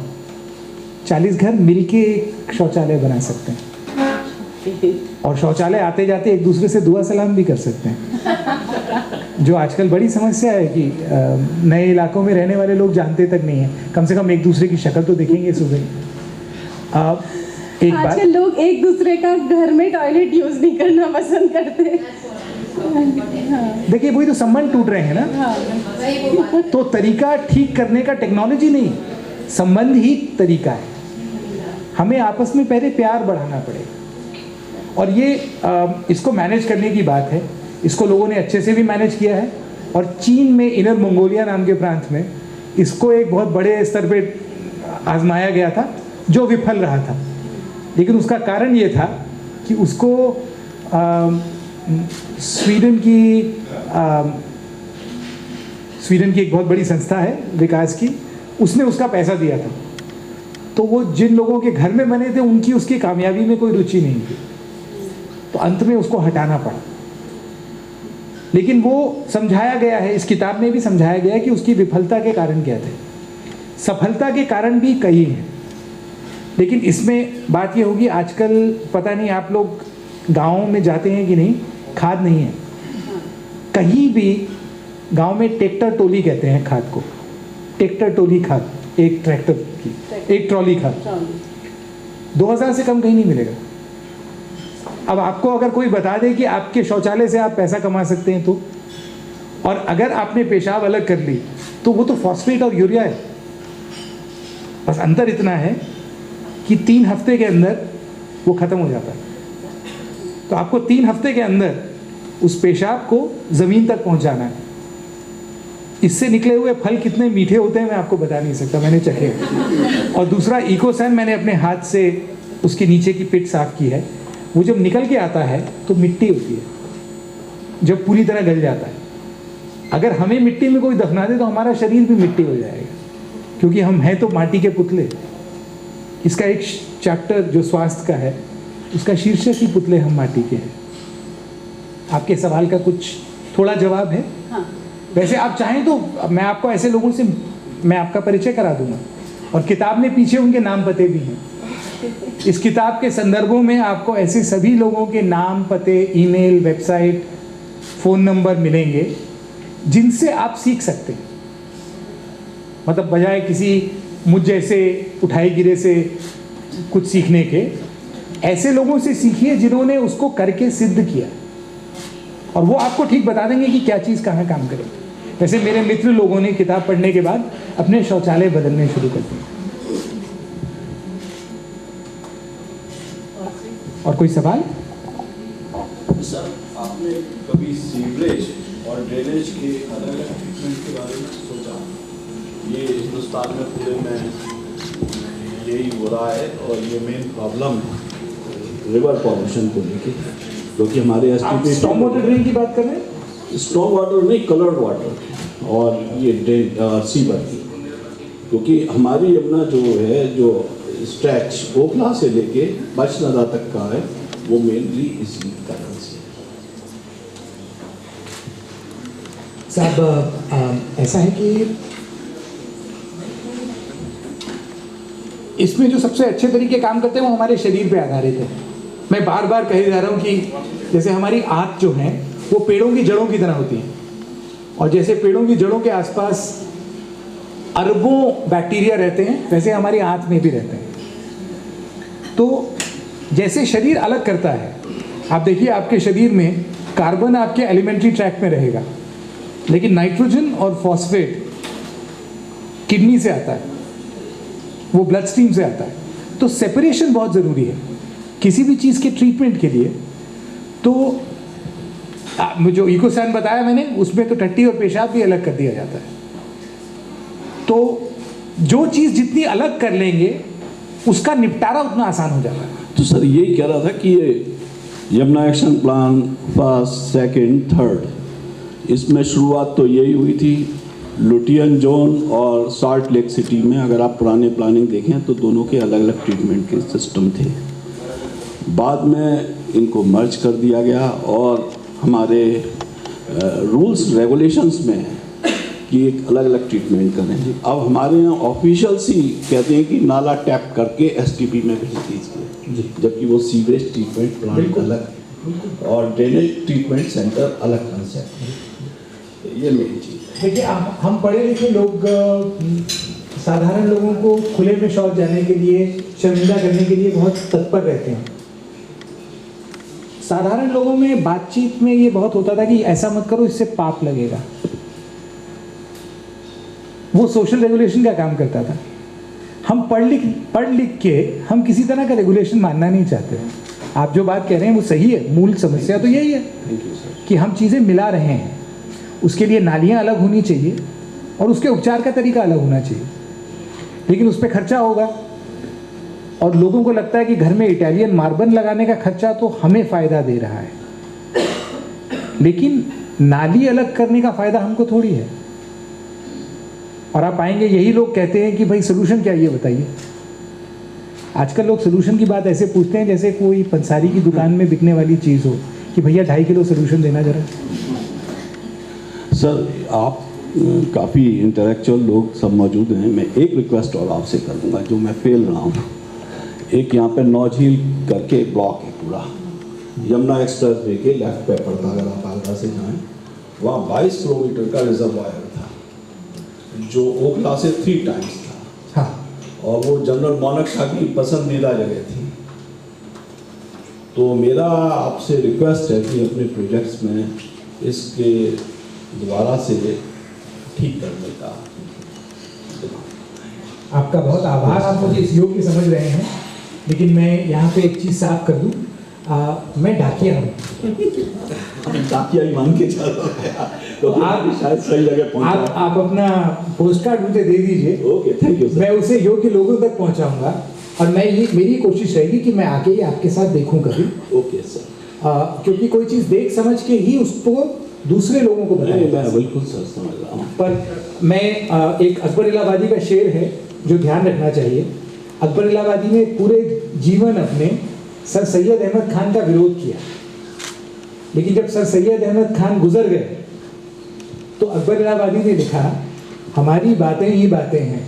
40 घर मिलके एक शौचालय बना सकते हैं और शौचालय आते जाते एक दूसरे से दुआ सलाम भी कर सकते हैं। जो आजकल बड़ी समस्या है कि नए इलाकों में रहने वाले लोग जानते तक नहीं हैं, कम से कम एक दूसरे की शक्ल तो देखेंगे सुबह। एक बात, आजकल लोग एक दूसरे का घर में टॉयलेट यूज नहीं करना पसंद करते। देखिए वही तो संबंध टूट रहे हैं ना। तो तरीका ठीक करने का टेक्नोलॉजी नहीं, संबंध ही तरीका है। हमें आपस में पहले प्यार बढ़ाना पड़ेगा, और ये इसको मैनेज करने की बात है। इसको लोगों ने अच्छे से भी मैनेज किया है, और चीन में इनर मंगोलिया नाम के प्रांत में इसको एक बहुत बड़े स्तर पे आजमाया गया था, जो विफल रहा था। लेकिन उसका कारण ये था कि उसको स्वीडन की एक बहुत बड़ी संस्था है विकास की, उसने उसका पैसा दिया था। तो वो जिन लोगों के घर में बने थे उनकी उसकी कामयाबी में कोई रुचि नहीं थी, तो अंत में उसको हटाना पड़ा। लेकिन वो समझाया गया है, इस किताब में भी समझाया गया है कि उसकी विफलता के कारण क्या थे। सफलता के कारण भी कई हैं, लेकिन इसमें बात ये होगी, आजकल पता नहीं आप लोग गाँव में जाते हैं कि नहीं, खाद नहीं है कहीं भी। गांव में ट्रैक्टर टोली कहते हैं खाद को, ट्रैक्टर टोली खाद, एक ट्रैक्टर की एक ट्रॉली खाद 2000 से कम कहीं नहीं मिलेगा। अब आपको अगर कोई बता दे कि आपके शौचालय से आप पैसा कमा सकते हैं तो, और अगर आपने पेशाब अलग कर ली तो वो तो फॉस्फेट और यूरिया है। बस अंतर इतना है कि 3 हफ्ते के अंदर वो ख़त्म हो जाता है। तो आपको 3 हफ्ते के अंदर उस पेशाब को ज़मीन तक पहुंचाना है। इससे निकले हुए फल कितने मीठे होते हैं मैं आपको बता नहीं सकता, मैंने चखे। और दूसरा इकोसैन, मैंने अपने हाथ से उसके नीचे की पिट साफ की है। वो जब निकल के आता है तो मिट्टी होती है, जब पूरी तरह गल जाता है। अगर हमें मिट्टी में कोई दफना दे तो हमारा शरीर भी मिट्टी हो जाएगा, क्योंकि हम हैं तो माटी के पुतले। इसका एक चैप्टर जो स्वास्थ्य का है, उसका शीर्षक ही पुतले हम माटी के हैं। आपके सवाल का कुछ थोड़ा जवाब है। हाँ। वैसे आप चाहें तो मैं आपको ऐसे लोगों से मैं आपका परिचय करा दूंगा, और किताब में पीछे उनके नाम पते भी हैं। इस किताब के संदर्भों में आपको ऐसे सभी लोगों के नाम, पते, ईमेल, वेबसाइट, फ़ोन नंबर मिलेंगे जिनसे आप सीख सकते हैं। मतलब बजाय किसी मुझ जैसे उठाए गिरे से कुछ सीखने के, ऐसे लोगों से सीखिए जिन्होंने उसको करके सिद्ध किया, और वो आपको ठीक बता देंगे कि क्या चीज़ कहाँ काम करे। वैसे मेरे मित्र लोगों ने किताब पढ़ने के बाद अपने शौचालय बदलने शुरू कर दिए। और कोई सवाल? सर, आपने कभी सीवरेज और ड्रेनेज के अलग अलग ट्रीटमेंट के बारे में सोचा? ये हिंदुस्तान में पूरे में यही हो रहा है, और ये मेन प्रॉब्लम है रिवर पॉल्यूशन को लेके, क्योंकि हमारे स्टॉर्म वाटर ड्रेन की बात कर रहे हैं? स्टॉर्म वाटर नहीं, कलर्ड वाटर, और ये ड्रेन सीवर की, क्योंकि हमारी यमुना जो है, जो स्ट्रेच ओखला से लेके बचनदा तक का है, वो मेनली इसी कारण से। साहब ऐसा है कि इसमें जो सबसे अच्छे तरीके काम करते हैं वो हमारे शरीर पे आधारित है। मैं बार बार कहे जा रहा हूँ कि जैसे हमारी आँख जो है वो पेड़ों की जड़ों की तरह होती है, और जैसे पेड़ों की जड़ों के आसपास अरबों बैक्टीरिया रहते हैं, वैसे हमारी आँख में भी रहते हैं। तो जैसे शरीर अलग करता है, आप देखिए आपके शरीर में कार्बन आपके एलिमेंट्री ट्रैक्ट में रहेगा, लेकिन नाइट्रोजन और फॉस्फेट किडनी से आता है, वो ब्लड स्ट्रीम से आता है। तो सेपरेशन बहुत ज़रूरी है किसी भी चीज़ के ट्रीटमेंट के लिए। तो जो इकोसैन बताया मैंने, उसमें तो टट्टी और पेशाब भी अलग कर दिया जाता है। तो जो चीज़ जितनी अलग कर लेंगे उसका निपटारा उतना आसान हो जाता है। तो सर यही कह रहा था कि ये Yamuna action plan first, second, third, इसमें शुरुआत तो यही हुई थी लुटियन जोन और सॉल्ट लेक सिटी में। अगर आप पुराने प्लानिंग देखें तो दोनों के अलग अलग ट्रीटमेंट के सिस्टम थे। बाद में इनको मर्ज कर दिया गया, और हमारे रूल्स रेगुलेशंस में है कि एक अलग अलग ट्रीटमेंट करें। अब हमारे यहाँ ऑफिशियल्स ही कहते हैं कि नाला टैप करके एसटीपी में भेज दीजिए, जबकि वो सीवरेज ट्रीटमेंट प्लांट अलग और ड्रेनेज ट्रीटमेंट सेंटर अलग कंसेप्ट है। ये मेरी चीज़ है। देखिए हम पढ़े लिखे लोग साधारण लोगों को खुले में शौच जाने के लिए, शर्मिंदा करने के लिए बहुत तत्पर रहते हैं। साधारण लोगों में बातचीत में ये बहुत होता था कि ऐसा मत करो, इससे पाप लगेगा। वो सोशल रेगुलेशन का काम करता था। हम पढ़ लिख के हम किसी तरह का रेगुलेशन मानना नहीं चाहते। आप जो बात कह रहे हैं वो सही है, मूल समस्या तो यही है कि हम चीज़ें मिला रहे हैं। उसके लिए नालियाँ अलग होनी चाहिए और उसके उपचार का तरीका अलग होना चाहिए, लेकिन उस पर खर्चा होगा। और लोगों को लगता है कि घर में इटालियन मार्बल लगाने का खर्चा तो हमें फ़ायदा दे रहा है, लेकिन नाली अलग करने का फ़ायदा हमको थोड़ी है। और आप आएंगे, यही लोग कहते हैं कि भाई सोल्यूशन क्या है ये बताइए। आजकल लोग सोल्यूशन की बात ऐसे पूछते हैं जैसे कोई पंसारी की दुकान में बिकने वाली चीज़ हो कि भैया 2.5 किलो सोल्यूशन देना जरा। सर आप काफ़ी इंटेलेक्चुअल लोग सब मौजूद हैं। मैं एक रिक्वेस्ट और आपसे करूँगा जो मैं फेल रहा हूँ। एक यहाँ पे नौझील करके ब्लॉक है पूरा, यमुना एक्सप्रेस वे के लेफ्ट पे पड़ता, अगर आप आगरा से जाएँ वहाँ 22 किलोमीटर का रिजर्वायर था जो ओखला से 3 टाइम्स था। हाँ। और वो जनरल मोनक शाह की पसंदीदा जगह थी। तो मेरा आपसे रिक्वेस्ट है कि अपने प्रोजेक्ट्स में इसके दोबारा से ठीक करने का। आपका बहुत आभार, आप मुझे इस योग की समझ रहे हैं, लेकिन मैं यहाँ पे एक चीज़ साफ कर दूँ। मैं डाकिया हूँ। डाकिया ही मान के चल रहे हैं, तो आप शायद सही जगह पहुँचे। आप अपना पोस्ट कार्ड मुझे दे दीजिए। Okay, thank you. मैं उसे योग के लोगों तक पहुँचाऊँगा और मेरी कोशिश रहेगी कि मैं आके ही आपके साथ देखूँ कभी। Okay sir. क्योंकि कोई चीज़ देख समझ के ही उसको दूसरे लोगों को बताएं। मैं बिल्कुल सर समझ रहा हूँ। पर मैं एक अकबर इलाहाबादी का शेर है जो ध्यान रखना चाहिए। अकबर इलाहाबादी ने पूरे जीवन अपने सर सैयद अहमद खान का विरोध किया, लेकिन जब सर सैयद अहमद खान गुजर गए तो अकबर इलाहाबादी ने लिखा, हमारी बातें ही बातें हैं,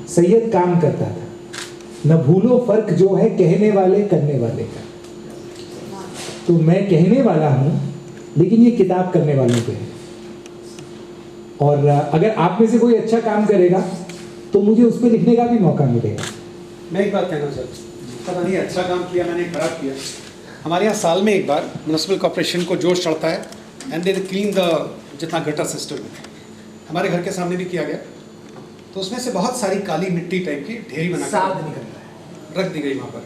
सैयद काम करता था, न भूलो फर्क जो है कहने वाले करने वाले का। तो मैं कहने वाला हूँ, लेकिन ये किताब करने वालों पे है। और अगर आप में से कोई अच्छा काम करेगा तो मुझे उस पर लिखने का भी मौका मिलेगा। मैं एक बात कहना चाहता हूँ, पता नहीं अच्छा काम किया मैंने, खराब किया। हमारे यहाँ साल में एक बार म्यूनिसिपल कॉर्पोरेशन को जोश चढ़ता है एंड दे क्लीन द जितना गटर सिस्टम है। हमारे घर के सामने भी किया गया, तो उसमें से बहुत सारी काली मिट्टी टाइप की ढेरी बना कर रख दी गई वहाँ पर।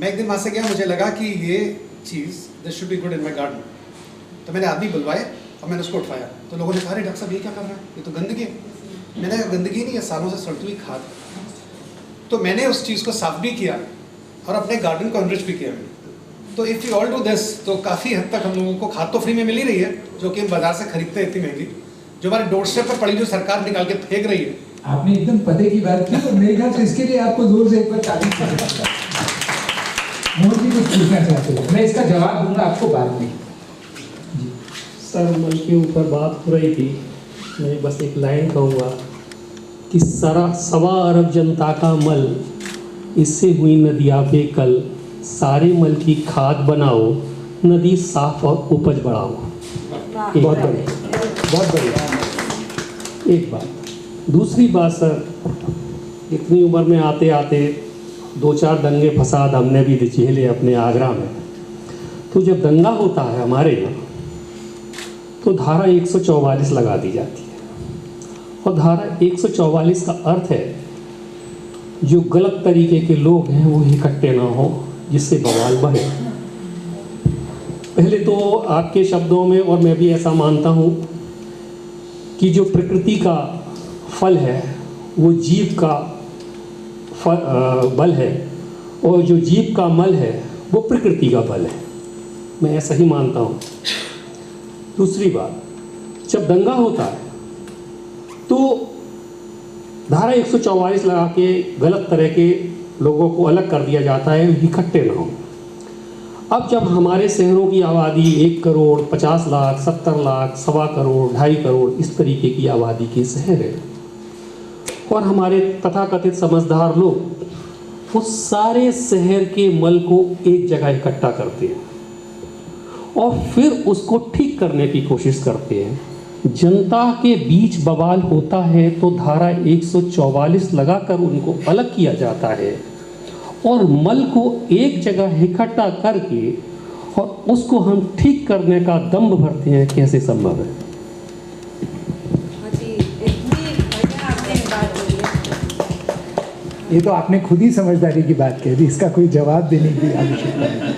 मैं एक दिन वहाँ से गया, मुझे लगा कि ये चीज़ this should be good in my garden. तो मैंने आदमी बुलवाए और मैंने उसको उठाया, तो लोगों ने कहा, अरे डॉक्टर साहब ये क्या कर रहे हैं, ये तो गंदगी है। मैंने कहा गंदगी नहीं है, सालों से सड़ती हुई खाद। तो मैंने उस चीज़ को साफ भी किया और अपने गार्डन को एनरिच भी किया। तो if you all do this, तो काफ़ी हद तक हम लोगों को खाद तो फ्री में मिल ही रही है, जो कि हम बाजार से खरीदते हैं इतनी महंगी, जो हमारे डोरस्टेप पर पड़ी जो सरकार निकाल के फेंक रही है। आपने एकदम पते की बात की और मेरे ख्याल से इसके लिए आपको जोर से एक बार तारीफ करना चाहिए। मोदी कुछ पूछना चाहते हैं, मैं इसका जवाब दूंगा आपको बाद में। सर मल के ऊपर बात हो रही थी, मैं बस एक लाइन कहूँगा कि 1.25 अरब जनता का मल, इससे हुई नदियाँ बेकल, सारे मल की खाद बनाओ, नदी साफ और उपज बढ़ाओ। बहुत बढ़िया, बहुत बढ़िया। एक बात। दूसरी बात सर, इतनी उम्र में आते आते 2-4 दंगे फसाद हमने भी झेले अपने आगरा में। तो जब दंगा होता है हमारे यहाँ, तो धारा 144 लगा दी जाती है। और धारा 144 का अर्थ है जो गलत तरीके के लोग हैं वो इकट्ठे ना हो, जिससे बवाल बढ़े। पहले तो आपके शब्दों में, और मैं भी ऐसा मानता हूँ कि जो प्रकृति का फल है वो जीव का बल है, और जो जीव का मल है वो प्रकृति का बल है। मैं ऐसा ही मानता हूँ। दूसरी बात, जब दंगा होता है तो धारा 144 लगा के गलत तरह के लोगों को अलग कर दिया जाता है, इकट्ठे ना हो। अब जब हमारे शहरों की आबादी 1 करोड़ 50 लाख 70 लाख 1.25 करोड़ 2.5 करोड़ इस तरीके की आबादी के शहर है, और हमारे तथाकथित समझदार लोग उस सारे शहर के मल को एक जगह इकट्ठा करते हैं और फिर उसको ठीक करने की कोशिश करते हैं जनता के बीच बवाल होता है तो धारा 144 लगाकर उनको अलग किया जाता है और मल को एक जगह इकट्ठा करके और उसको हम ठीक करने का दम भरते हैं। कैसे संभव है? ये तो आपने खुद ही समझदारी की बात कह दी, इसका कोई जवाब देने की आवश्यकता नहीं।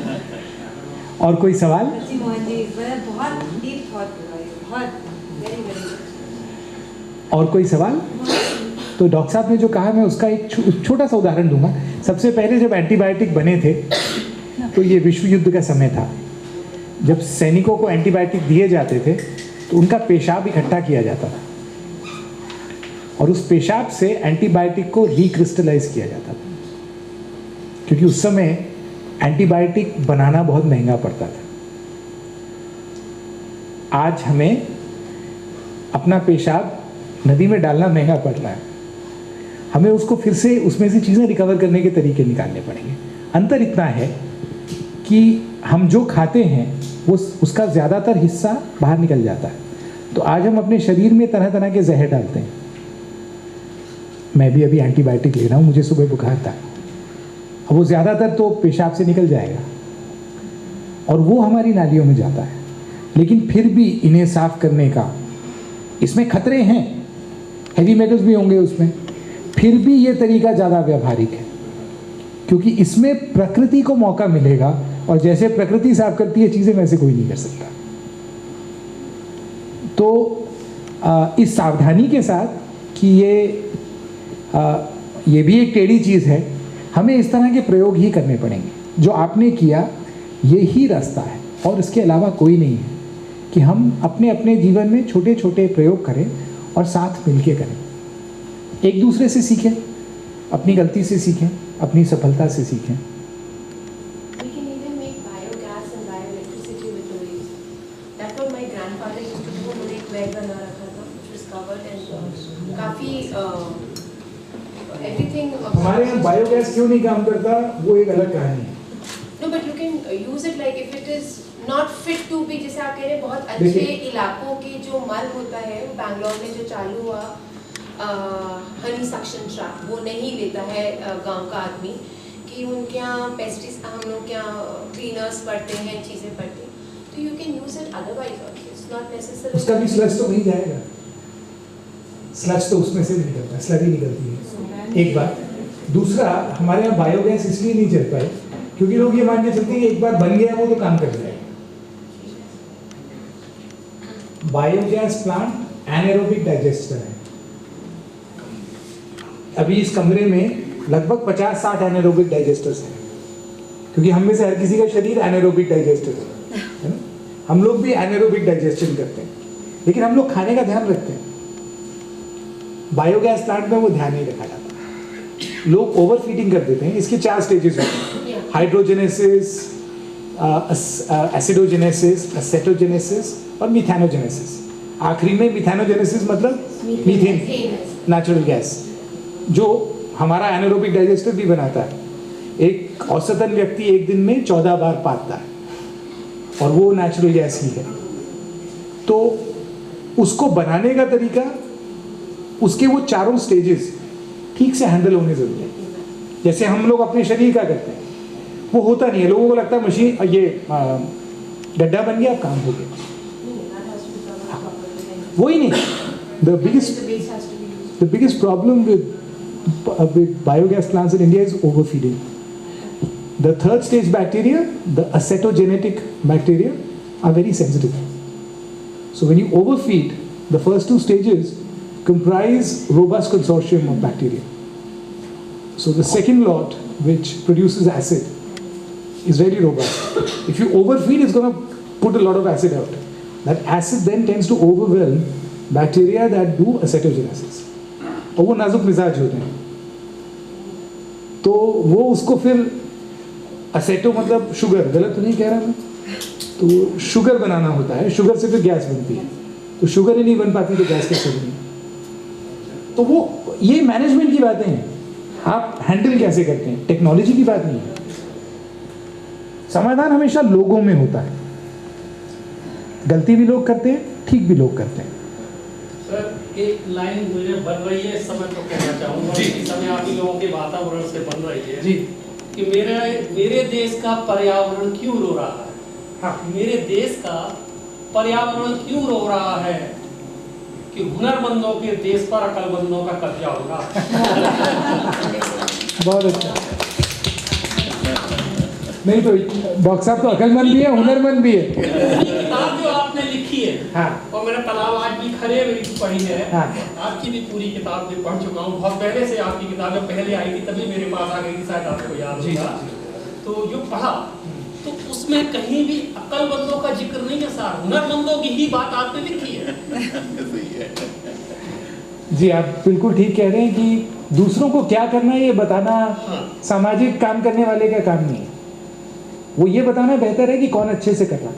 और कोई सवाल? और कोई सवाल? तो डॉक्टर साहब ने जो कहा मैं उसका एक छोटा सा उदाहरण दूंगा। सबसे पहले जब एंटीबायोटिक बने थे तो ये विश्व युद्ध का समय था। जब सैनिकों को एंटीबायोटिक दिए जाते थे तो उनका पेशाब इकट्ठा किया जाता था और उस पेशाब से एंटीबायोटिक को रिक्रिस्टलाइज किया जाता था, क्योंकि उस समय एंटीबायोटिक बनाना बहुत महंगा पड़ता था। आज हमें अपना पेशाब नदी में डालना महंगा पड़ रहा है, हमें उसको फिर से उसमें से चीज़ें रिकवर करने के तरीके निकालने पड़ेंगे। अंतर इतना है कि हम जो खाते हैं वो उसका ज़्यादातर हिस्सा बाहर निकल जाता है। तो आज हम अपने शरीर में तरह तरह के जहर डालते हैं। मैं भी अभी एंटीबायोटिक ले रहा हूँ, मुझे सुबह बुखार था, अब वो ज़्यादातर तो पेशाब से निकल जाएगा और वो हमारी नालियों में जाता है। लेकिन फिर भी इन्हें साफ करने का, इसमें खतरे हैं, हैवी मेटल्स भी होंगे उसमें, फिर भी ये तरीका ज़्यादा व्यावहारिक है, क्योंकि इसमें प्रकृति को मौका मिलेगा और जैसे प्रकृति साफ करती है चीज़ें वैसे कोई नहीं कर सकता। तो इस सावधानी के साथ कि ये भी एक टेढ़ी चीज़ है, हमें इस तरह के प्रयोग ही करने पड़ेंगे। जो आपने किया ये ही रास्ता है और इसके अलावा कोई नहीं है कि हम अपने अपने जीवन में छोटे छोटे प्रयोग करें और साथ मिलके करें, एक दूसरे से सीखें, अपनी गलती से सीखें, अपनी सफलता से सीखें। We can even make biogas and bioelectricity with the waste. That's what my grandfather used to do. उन्होंने एक बैग बना रखा था, which was covered and काफी everything. हमारे यहाँ बायोगैस क्यों नहीं काम करता वो एक अलग कहानी है। No, but you can use it like if it is not fit to be, जैसे आप कह रहे हैं बहुत अच्छे इलाकों के जो मल होता है, बैंगलोर में जो चालू हुआ हनी सक्शन ट्रैप, वो नहीं लेता है गांव का आदमी, कि उनके यहाँ पेस्टिस, हम लोग के यहाँ क्लीनर्स पड़ते हैं, चीज़ें पड़ती हैं, तो you can use it otherwise also, it's not necessary. उसका भी स्लज तो नहीं जाएगा, स्लज तो उसमें से निकलता है, स्लरी निकलती है, एक बात। दूसरा, हमारे यहाँ बायोगैस इसलिए नहीं चल पाए क्योंकि लोग ये मान के चलते हैं कि एक बार बन गया वो तो काम कर जाएगा। बायोगैस प्लांट एनारोबिक डाइजेस्टर है। अभी इस कमरे में लगभग 50-60 एनारोबिक डाइजेस्टर्स हैं, क्योंकि हम में से हर किसी का शरीर एनारोबिक डाइजेस्टर है ना। हम लोग भी एनारोबिक डाइजेशन करते हैं, लेकिन हम लोग खाने का ध्यान रखते हैं। बायोगैस प्लांट में वो ध्यान नहीं रखा जाता, लोग ओवर फीडिंग कर देते हैं। इसके 4 स्टेजेस होते हैं, हाइड्रोजेनेसिस, एसिडोजेनेसिस, एसेटोजेनेसिस और मिथेनोजेनेसिस। आखिरी में मिथेनोजेनेसिस मतलब मीथेन, नेचुरल गैस, जो हमारा एनारोबिक डाइजेस्टर भी बनाता है। एक औसतन व्यक्ति एक दिन में 14 बार पाता है और वो नेचुरल गैस ही है। तो उसको बनाने का तरीका, उसके वो 4 स्टेजेस ठीक से हैंडल होने जरूरी है। जैसे हम लोग अपने शरीर का करते हैं, वो होता नहीं है। लोगों को लगता है मशीन ये गड्ढा बन गया, अब काम हो गया, वही नहीं। The biggest problem with biogas plants in India is overfeeding. The 3rd stage bacteria, the acetogenetic bacteria, are very sensitive. So when you overfeed, the first 2 stages comprise robust consortium of bacteria. So the second lot, which produces acid, is very robust. If you overfeed, it's going to put a lot of acid out. That acid then tends to overwhelm bacteria that do acetogenesis. और वो नाजुक मिजाज होते हैं, तो वो उसको फिर असेटो मतलब शुगर, गलत तो नहीं कह रहा मैं, तो शुगर बनाना होता है, शुगर से फिर गैस बनती है, तो शुगर ही नहीं बन पाती तो गैस कैसे बनी। तो वो ये मैनेजमेंट की बातें हैं, आप हैंडल कैसे करते हैं, टेक्नोलॉजी की बात नहीं है। समाधान हमेशा लोगों में होता है, गलती भी लोग करते हैं, ठीक भी लोग करते हैं। एक लाइन मुझे बन रही है इस समय तो कहना चाहूँगा, इस समय आप ही लोगों के वातावरण से बन रही है जी कि मेरे देश का पर्यावरण क्यों रो रहा है। हाँ मेरे देश का पर्यावरण क्यों रो रहा है कि हुनरमंदों के देश पर अकलमंदों का कब्जा होगा। बहुत अच्छा। नहीं तो डॉक्टर साहब तो अकलमंद भी है, हुनरमंद भी है। किताब जो आपने लिखी है हाँ और मैंने तालाब आज भी खड़े हुए पढ़ी है। हाँ। आपकी भी पूरी किताब में पढ़ चुका हूँ, बहुत पहले से आपकी किताबें पहले आई थी तभी मेरे पास आ गई थी, शायद आपको याद होगा। तो जो पढ़ा तो उसमें कहीं भी अक्लमंदों का जिक्र नहीं है सर, हुनरमंदों की ही बात आपने लिखी है। जी आप बिल्कुल ठीक कह रहे हैं कि दूसरों को क्या करना है ये बताना सामाजिक काम करने वाले का काम नहीं है। वो ये बताना बेहतर है कि कौन अच्छे से कर रहा है,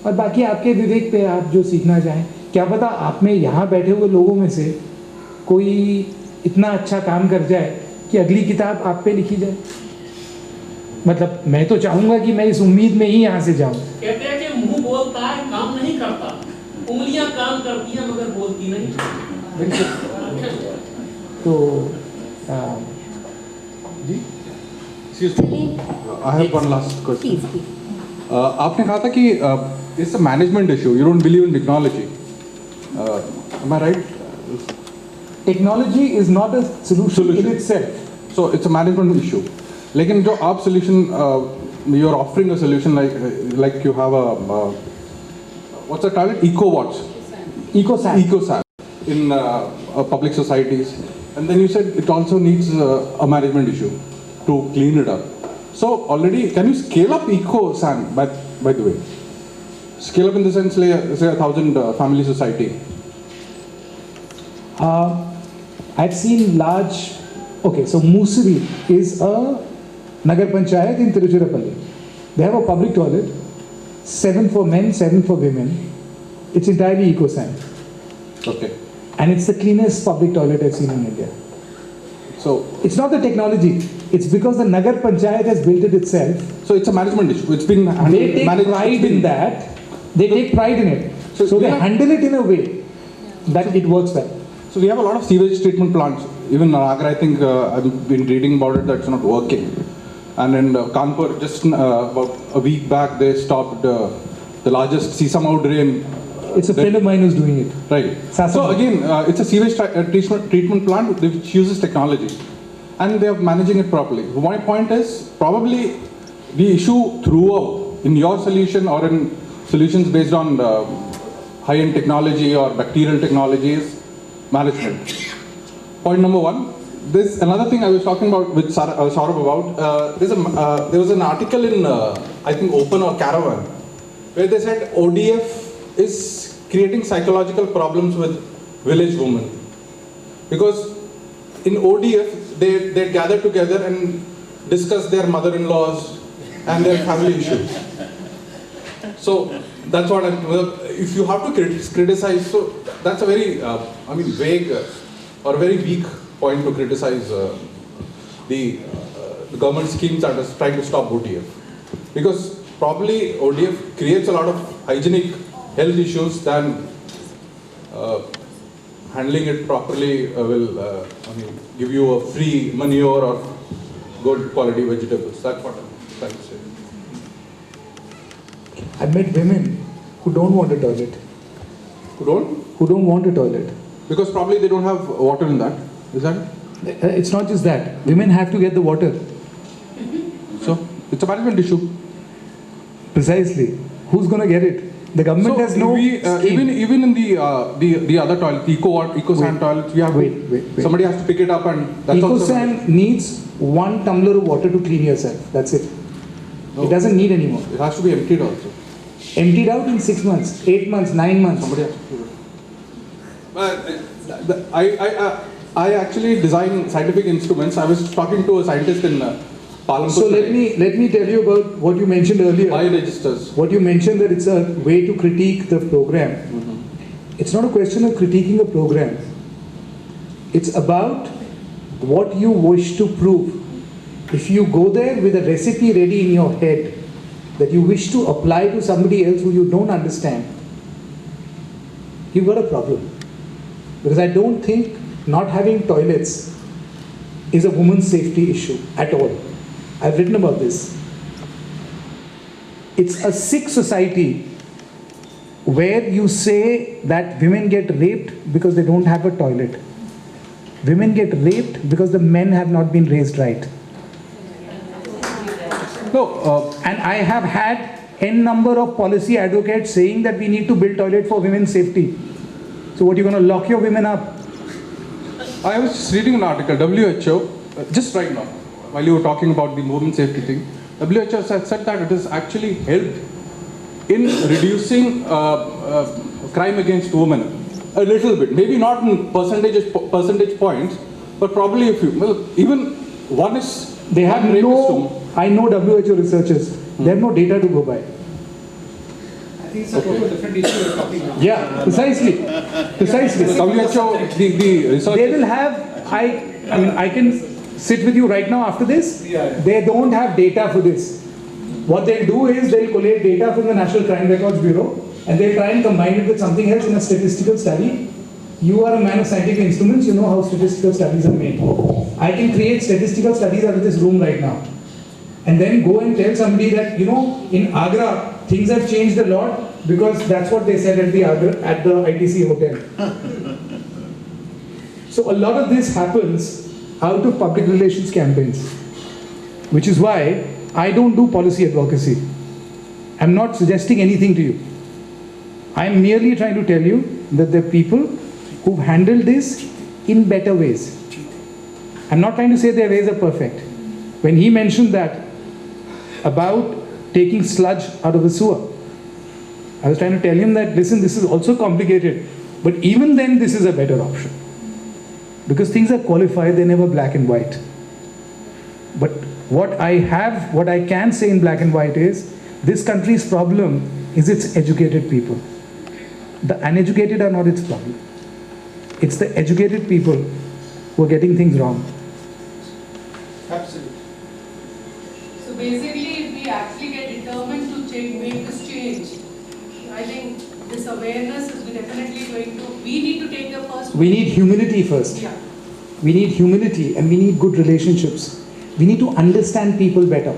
और बाकी आपके विवेक पे आप जो सीखना चाहें। क्या पता आप में यहाँ बैठे हुए लोगों में से कोई इतना अच्छा काम कर जाए कि अगली किताब आप पे लिखी जाए। मतलब मैं तो चाहूँगा कि मैं इस उम्मीद में ही यहाँ से जाऊँ। कहते हैं कि मुंह बोलता है काम नहीं करता, उंगलियां काम करती हैं मगर बोलती नहीं। तो जी I have one last question. आपने कहा था कि it's a management issue. You don't believe in technology. Am I right? Technology is not a solution in itself. So it's a management issue. लेकिन जो आप solution, you are offering a solution like you have a what's the title? EcoWatch. EcoSan in public societies, and then you said it also needs a management issue to clean it up. So already, can you scale up EcoSan by the way? Scale up in the sense, say 1,000 family society. I've seen large. Okay, so Musiri is a Nagar Panchayat in Tiruchirappalli. They have a public toilet, 7 for men, 7 for women. It's entirely EcoSan. Okay. And it's the cleanest public toilet I've seen in India. So it's not the technology. It's because the Nagar Panchayat has built it itself. So it's a management issue. It's been they take pride in that. They take pride in it. So they handle it in a way that it works well. So we have a lot of sewage treatment plants. Even Agra, I think I've been reading about it, that's not working. And in Kanpur, just about a week back, they stopped the largest Sisamau drain. It's a friend of mine who's doing it. Right. So again, it's a sewage treatment plant which uses technology. And they are managing it properly. My point is, probably the issue throughout, in your solution or in solutions based on high-end technology or bacterial technology is management. Point number one. Another thing I was talking about with Saurabh about, there was an article in, I think, Open or Caravan, where they said ODF is creating psychological problems with village women. Because in ODF, they gather together and discuss their mother-in-laws and their family issues. So that's what if you have to criticize, so that's a very, vague or very weak point to criticize the government schemes that is trying to stop ODF. Because probably ODF creates a lot of hygienic health issues than handling it properly will give you a free manure or good quality vegetables. That's what I'm trying to say. I've met women who don't want a toilet. Who don't? Who don't want a toilet. Because probably they don't have water in that. Is that it? It's not just that. Women have to get the water. So it's a management issue. Precisely. Who's going to get it? The government has no scheme. Even in the other toilet, EcoSan toilets, we have wait. Somebody has to pick it up, and that's EcoSan needs 1 tumbler of water to clean yourself. That's it. No. It doesn't need any more. It has to be emptied also. Emptied out in 6 months, 8 months, 9 months. Somebody has to do it. I actually design scientific instruments. I was talking to a scientist in Palampur. So let me tell you about what you mentioned earlier. Bioregisters. What you mentioned, that it's a way to critique the program. It's not a question of critiquing a program. It's about what you wish to prove. If you go there with a recipe ready in your head that you wish to apply to somebody else who you don't understand, you've got a problem. because I don't think not having toilets is a woman's safety issue at all. I've written about this. It's a sick society where you say that women get raped because they don't have a toilet. Women get raped because the men have not been raised right. No, and I have had n number of policy advocates saying that we need to build toilet for women's safety. So what, you're going to lock your women up? I was just reading an article, WHO, just right now, while you were talking about the women's safety thing, WHO has said that it has actually helped in reducing crime against women a little bit. Maybe not in percentage points, but probably a few. Well, even one is... They have no... I know WHO researchers. They have no data to go by. I think it's a totally different issue you're talking about. Yeah, precisely. Precisely. WHO, the research... They will have... I mean, I can sit with you right now after this. They don't have data for this. What they'll do is they'll collate data from the National Crime Records Bureau and they'll try and combine it with something else in a statistical study. You are a man of scientific instruments, you know how statistical studies are made. I can create statistical studies out of this room right now. And then go and tell somebody that, you know, in Agra, things have changed a lot because that's what they said at the ITC hotel. So a lot of this happens out of public relations campaigns, which is why I don't do policy advocacy. I'm not suggesting anything to you. I'm merely trying to tell you that there are people who've handled this in better ways. I'm not trying to say their ways are perfect. When he mentioned that about taking sludge out of the sewer, I was trying to tell him that, listen, this is also complicated, but even then this is a better option. Because things are qualified, they're never black and white. But what I can say in black and white is, this country's problem is its educated people. The uneducated are not its problem. It's the educated people who are getting things wrong. Absolutely. So basically, if we actually get determined to make this change, I think this awareness is definitely going to, we need to take the first. We need humility first. Yeah. We need humility and we need good relationships. We need to understand people better.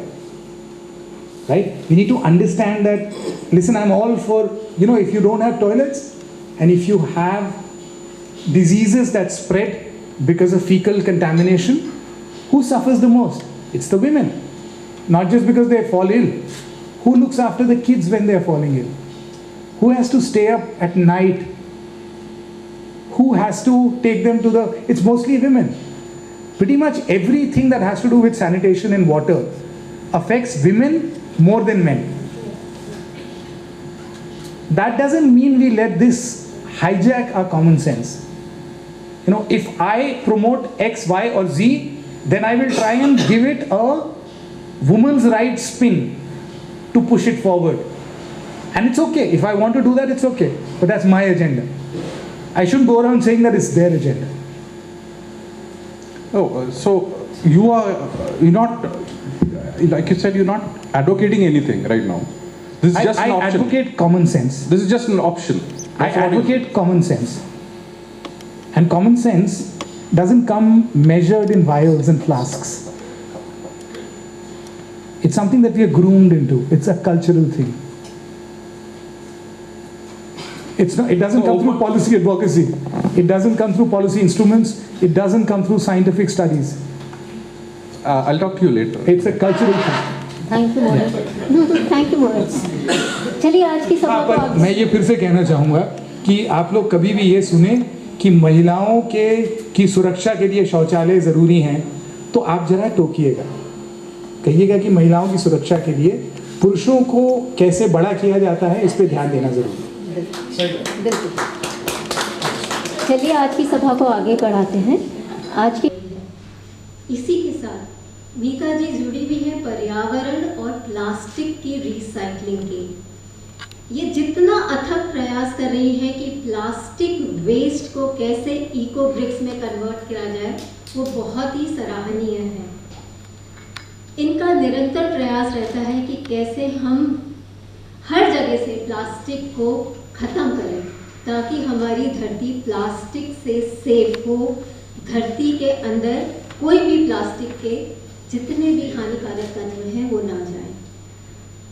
Right? We need to understand that, listen, I'm all for, you know, if you don't have toilets and if you have diseases that spread because of fecal contamination, who suffers the most? It's the women. Not just because they fall ill. Who looks after the kids when they're falling ill? Who has to stay up at night? Who has to take them to the... It's mostly women. Pretty much everything that has to do with sanitation and water affects women more than men. That doesn't mean we let this hijack our common sense. You know, if I promote X, Y or Z, then I will try and give it a woman's rights spin to push it forward. And it's okay. If I want to do that, it's okay. But that's my agenda. I shouldn't go around saying that it's their agenda. Oh, so you're not, like you said, you're not advocating anything right now. This is just an option. I advocate common sense. This is just an option. I advocate common sense. And common sense doesn't come measured in vials and flasks. It's something that we are groomed into. It's a cultural thing. It's not, it doesn't come through policy advocacy. It doesn't come through policy instruments. It doesn't come through scientific studies. I'll talk to you later. It's a cultural thing. Thank you, Moritz. Thank you, Moritz. चलिए आज की सभा को मैं ये फिर से कहना चाहूँगा कि आप लोग कभी भी ये सुने कि महिलाओं की सुरक्षा के लिए शौचालय ज़रूरी हैं, तो आप जरा टोकिएगा, कहिएगा कि महिलाओं की सुरक्षा के लिए पुरुषों को कैसे बड़ा किया जाता है, इस पे ध्यान देना ज़रूरी है। चलिए आज की सभा को आगे बढ़ाते हैं। आज के इसी के साथ मीका जी जुड़ी हुई है पर्यावरण और प्लास्टिक की रिसाइकलिंग की। ये जितना अथक प्रयास कर रही है कि प्लास्टिक वेस्ट को कैसे इको ब्रिक्स में कन्वर्ट किया जाए, वो बहुत ही सराहनीय है। इनका निरंतर प्रयास रहता है कि कैसे हम हर जगह से प्लास्टिक को ख़त्म करें। ताकि हमारी धरती प्लास्टिक से सेफ हो, धरती के अंदर कोई भी प्लास्टिक के जितने भी हानिकारक तत्व हैं वो ना जाए।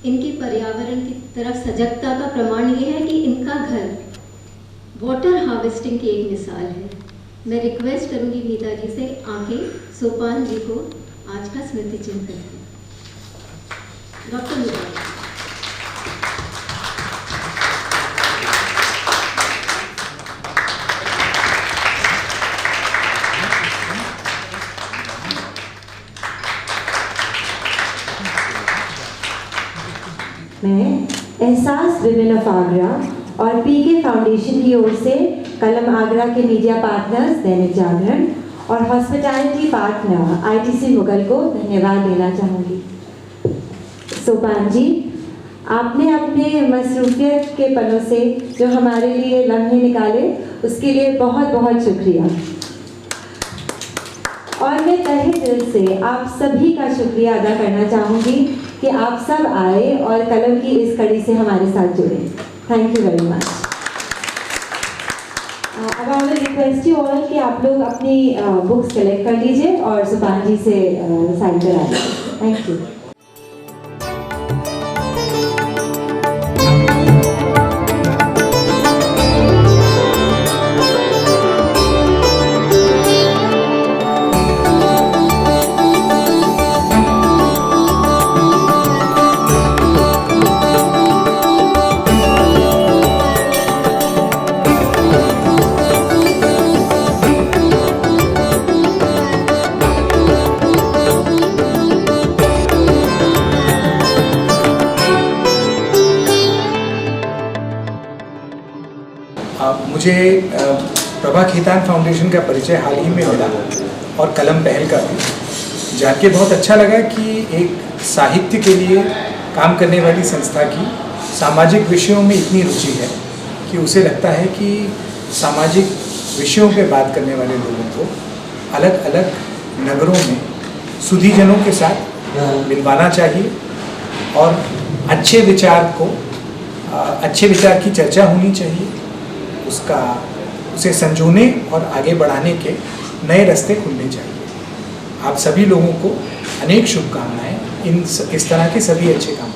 इनकी पर्यावरण की तरफ सजगता का प्रमाण ये है कि इनका घर वाटर हार्वेस्टिंग की एक मिसाल है। मैं रिक्वेस्ट करूंगी मीता जी से आके सोपान जी को आज का स्मृति चिन्ह करते हैं। डॉक्टर मीता। मैं एहसास विमेन ऑफ आगरा और पीके फाउंडेशन की ओर से कलम आगरा के मीडिया पार्टनर्स दैनिक जागरण और हॉस्पिटैलिटी पार्टनर आईटीसी मुगल को धन्यवाद देना चाहूँगी। सोपान जी, आपने अपने मसरूफियत के पलों से जो हमारे लिए लम्हे निकाले उसके लिए बहुत बहुत शुक्रिया। और मैं तहे दिल से आप सभी का शुक्रिया अदा करना चाहूँगी कि आप सब आए और कलम की इस कड़ी से हमारे साथ जुड़े। Thank you very much. अब I will request you all कि आप लोग अपनी बुक्स कलेक्ट कर लीजिए और सोपान जी से साइन करा लीजिए। Thank you. मुझे प्रभा खेतान फाउंडेशन का परिचय हाल ही में मिला और कलम पहल का भी जान के बहुत अच्छा लगा कि एक साहित्य के लिए काम करने वाली संस्था की सामाजिक विषयों में इतनी रुचि है कि उसे लगता है कि सामाजिक विषयों पे बात करने वाले लोगों को अलग अलग नगरों में सुधीजनों के साथ मिलवाना चाहिए और अच्छे विचार की चर्चा होनी चाहिए, उसे संजोने और आगे बढ़ाने के नए रास्ते खुलने चाहिए। आप सभी लोगों को अनेक शुभकामनाएं इस तरह के सभी अच्छे काम।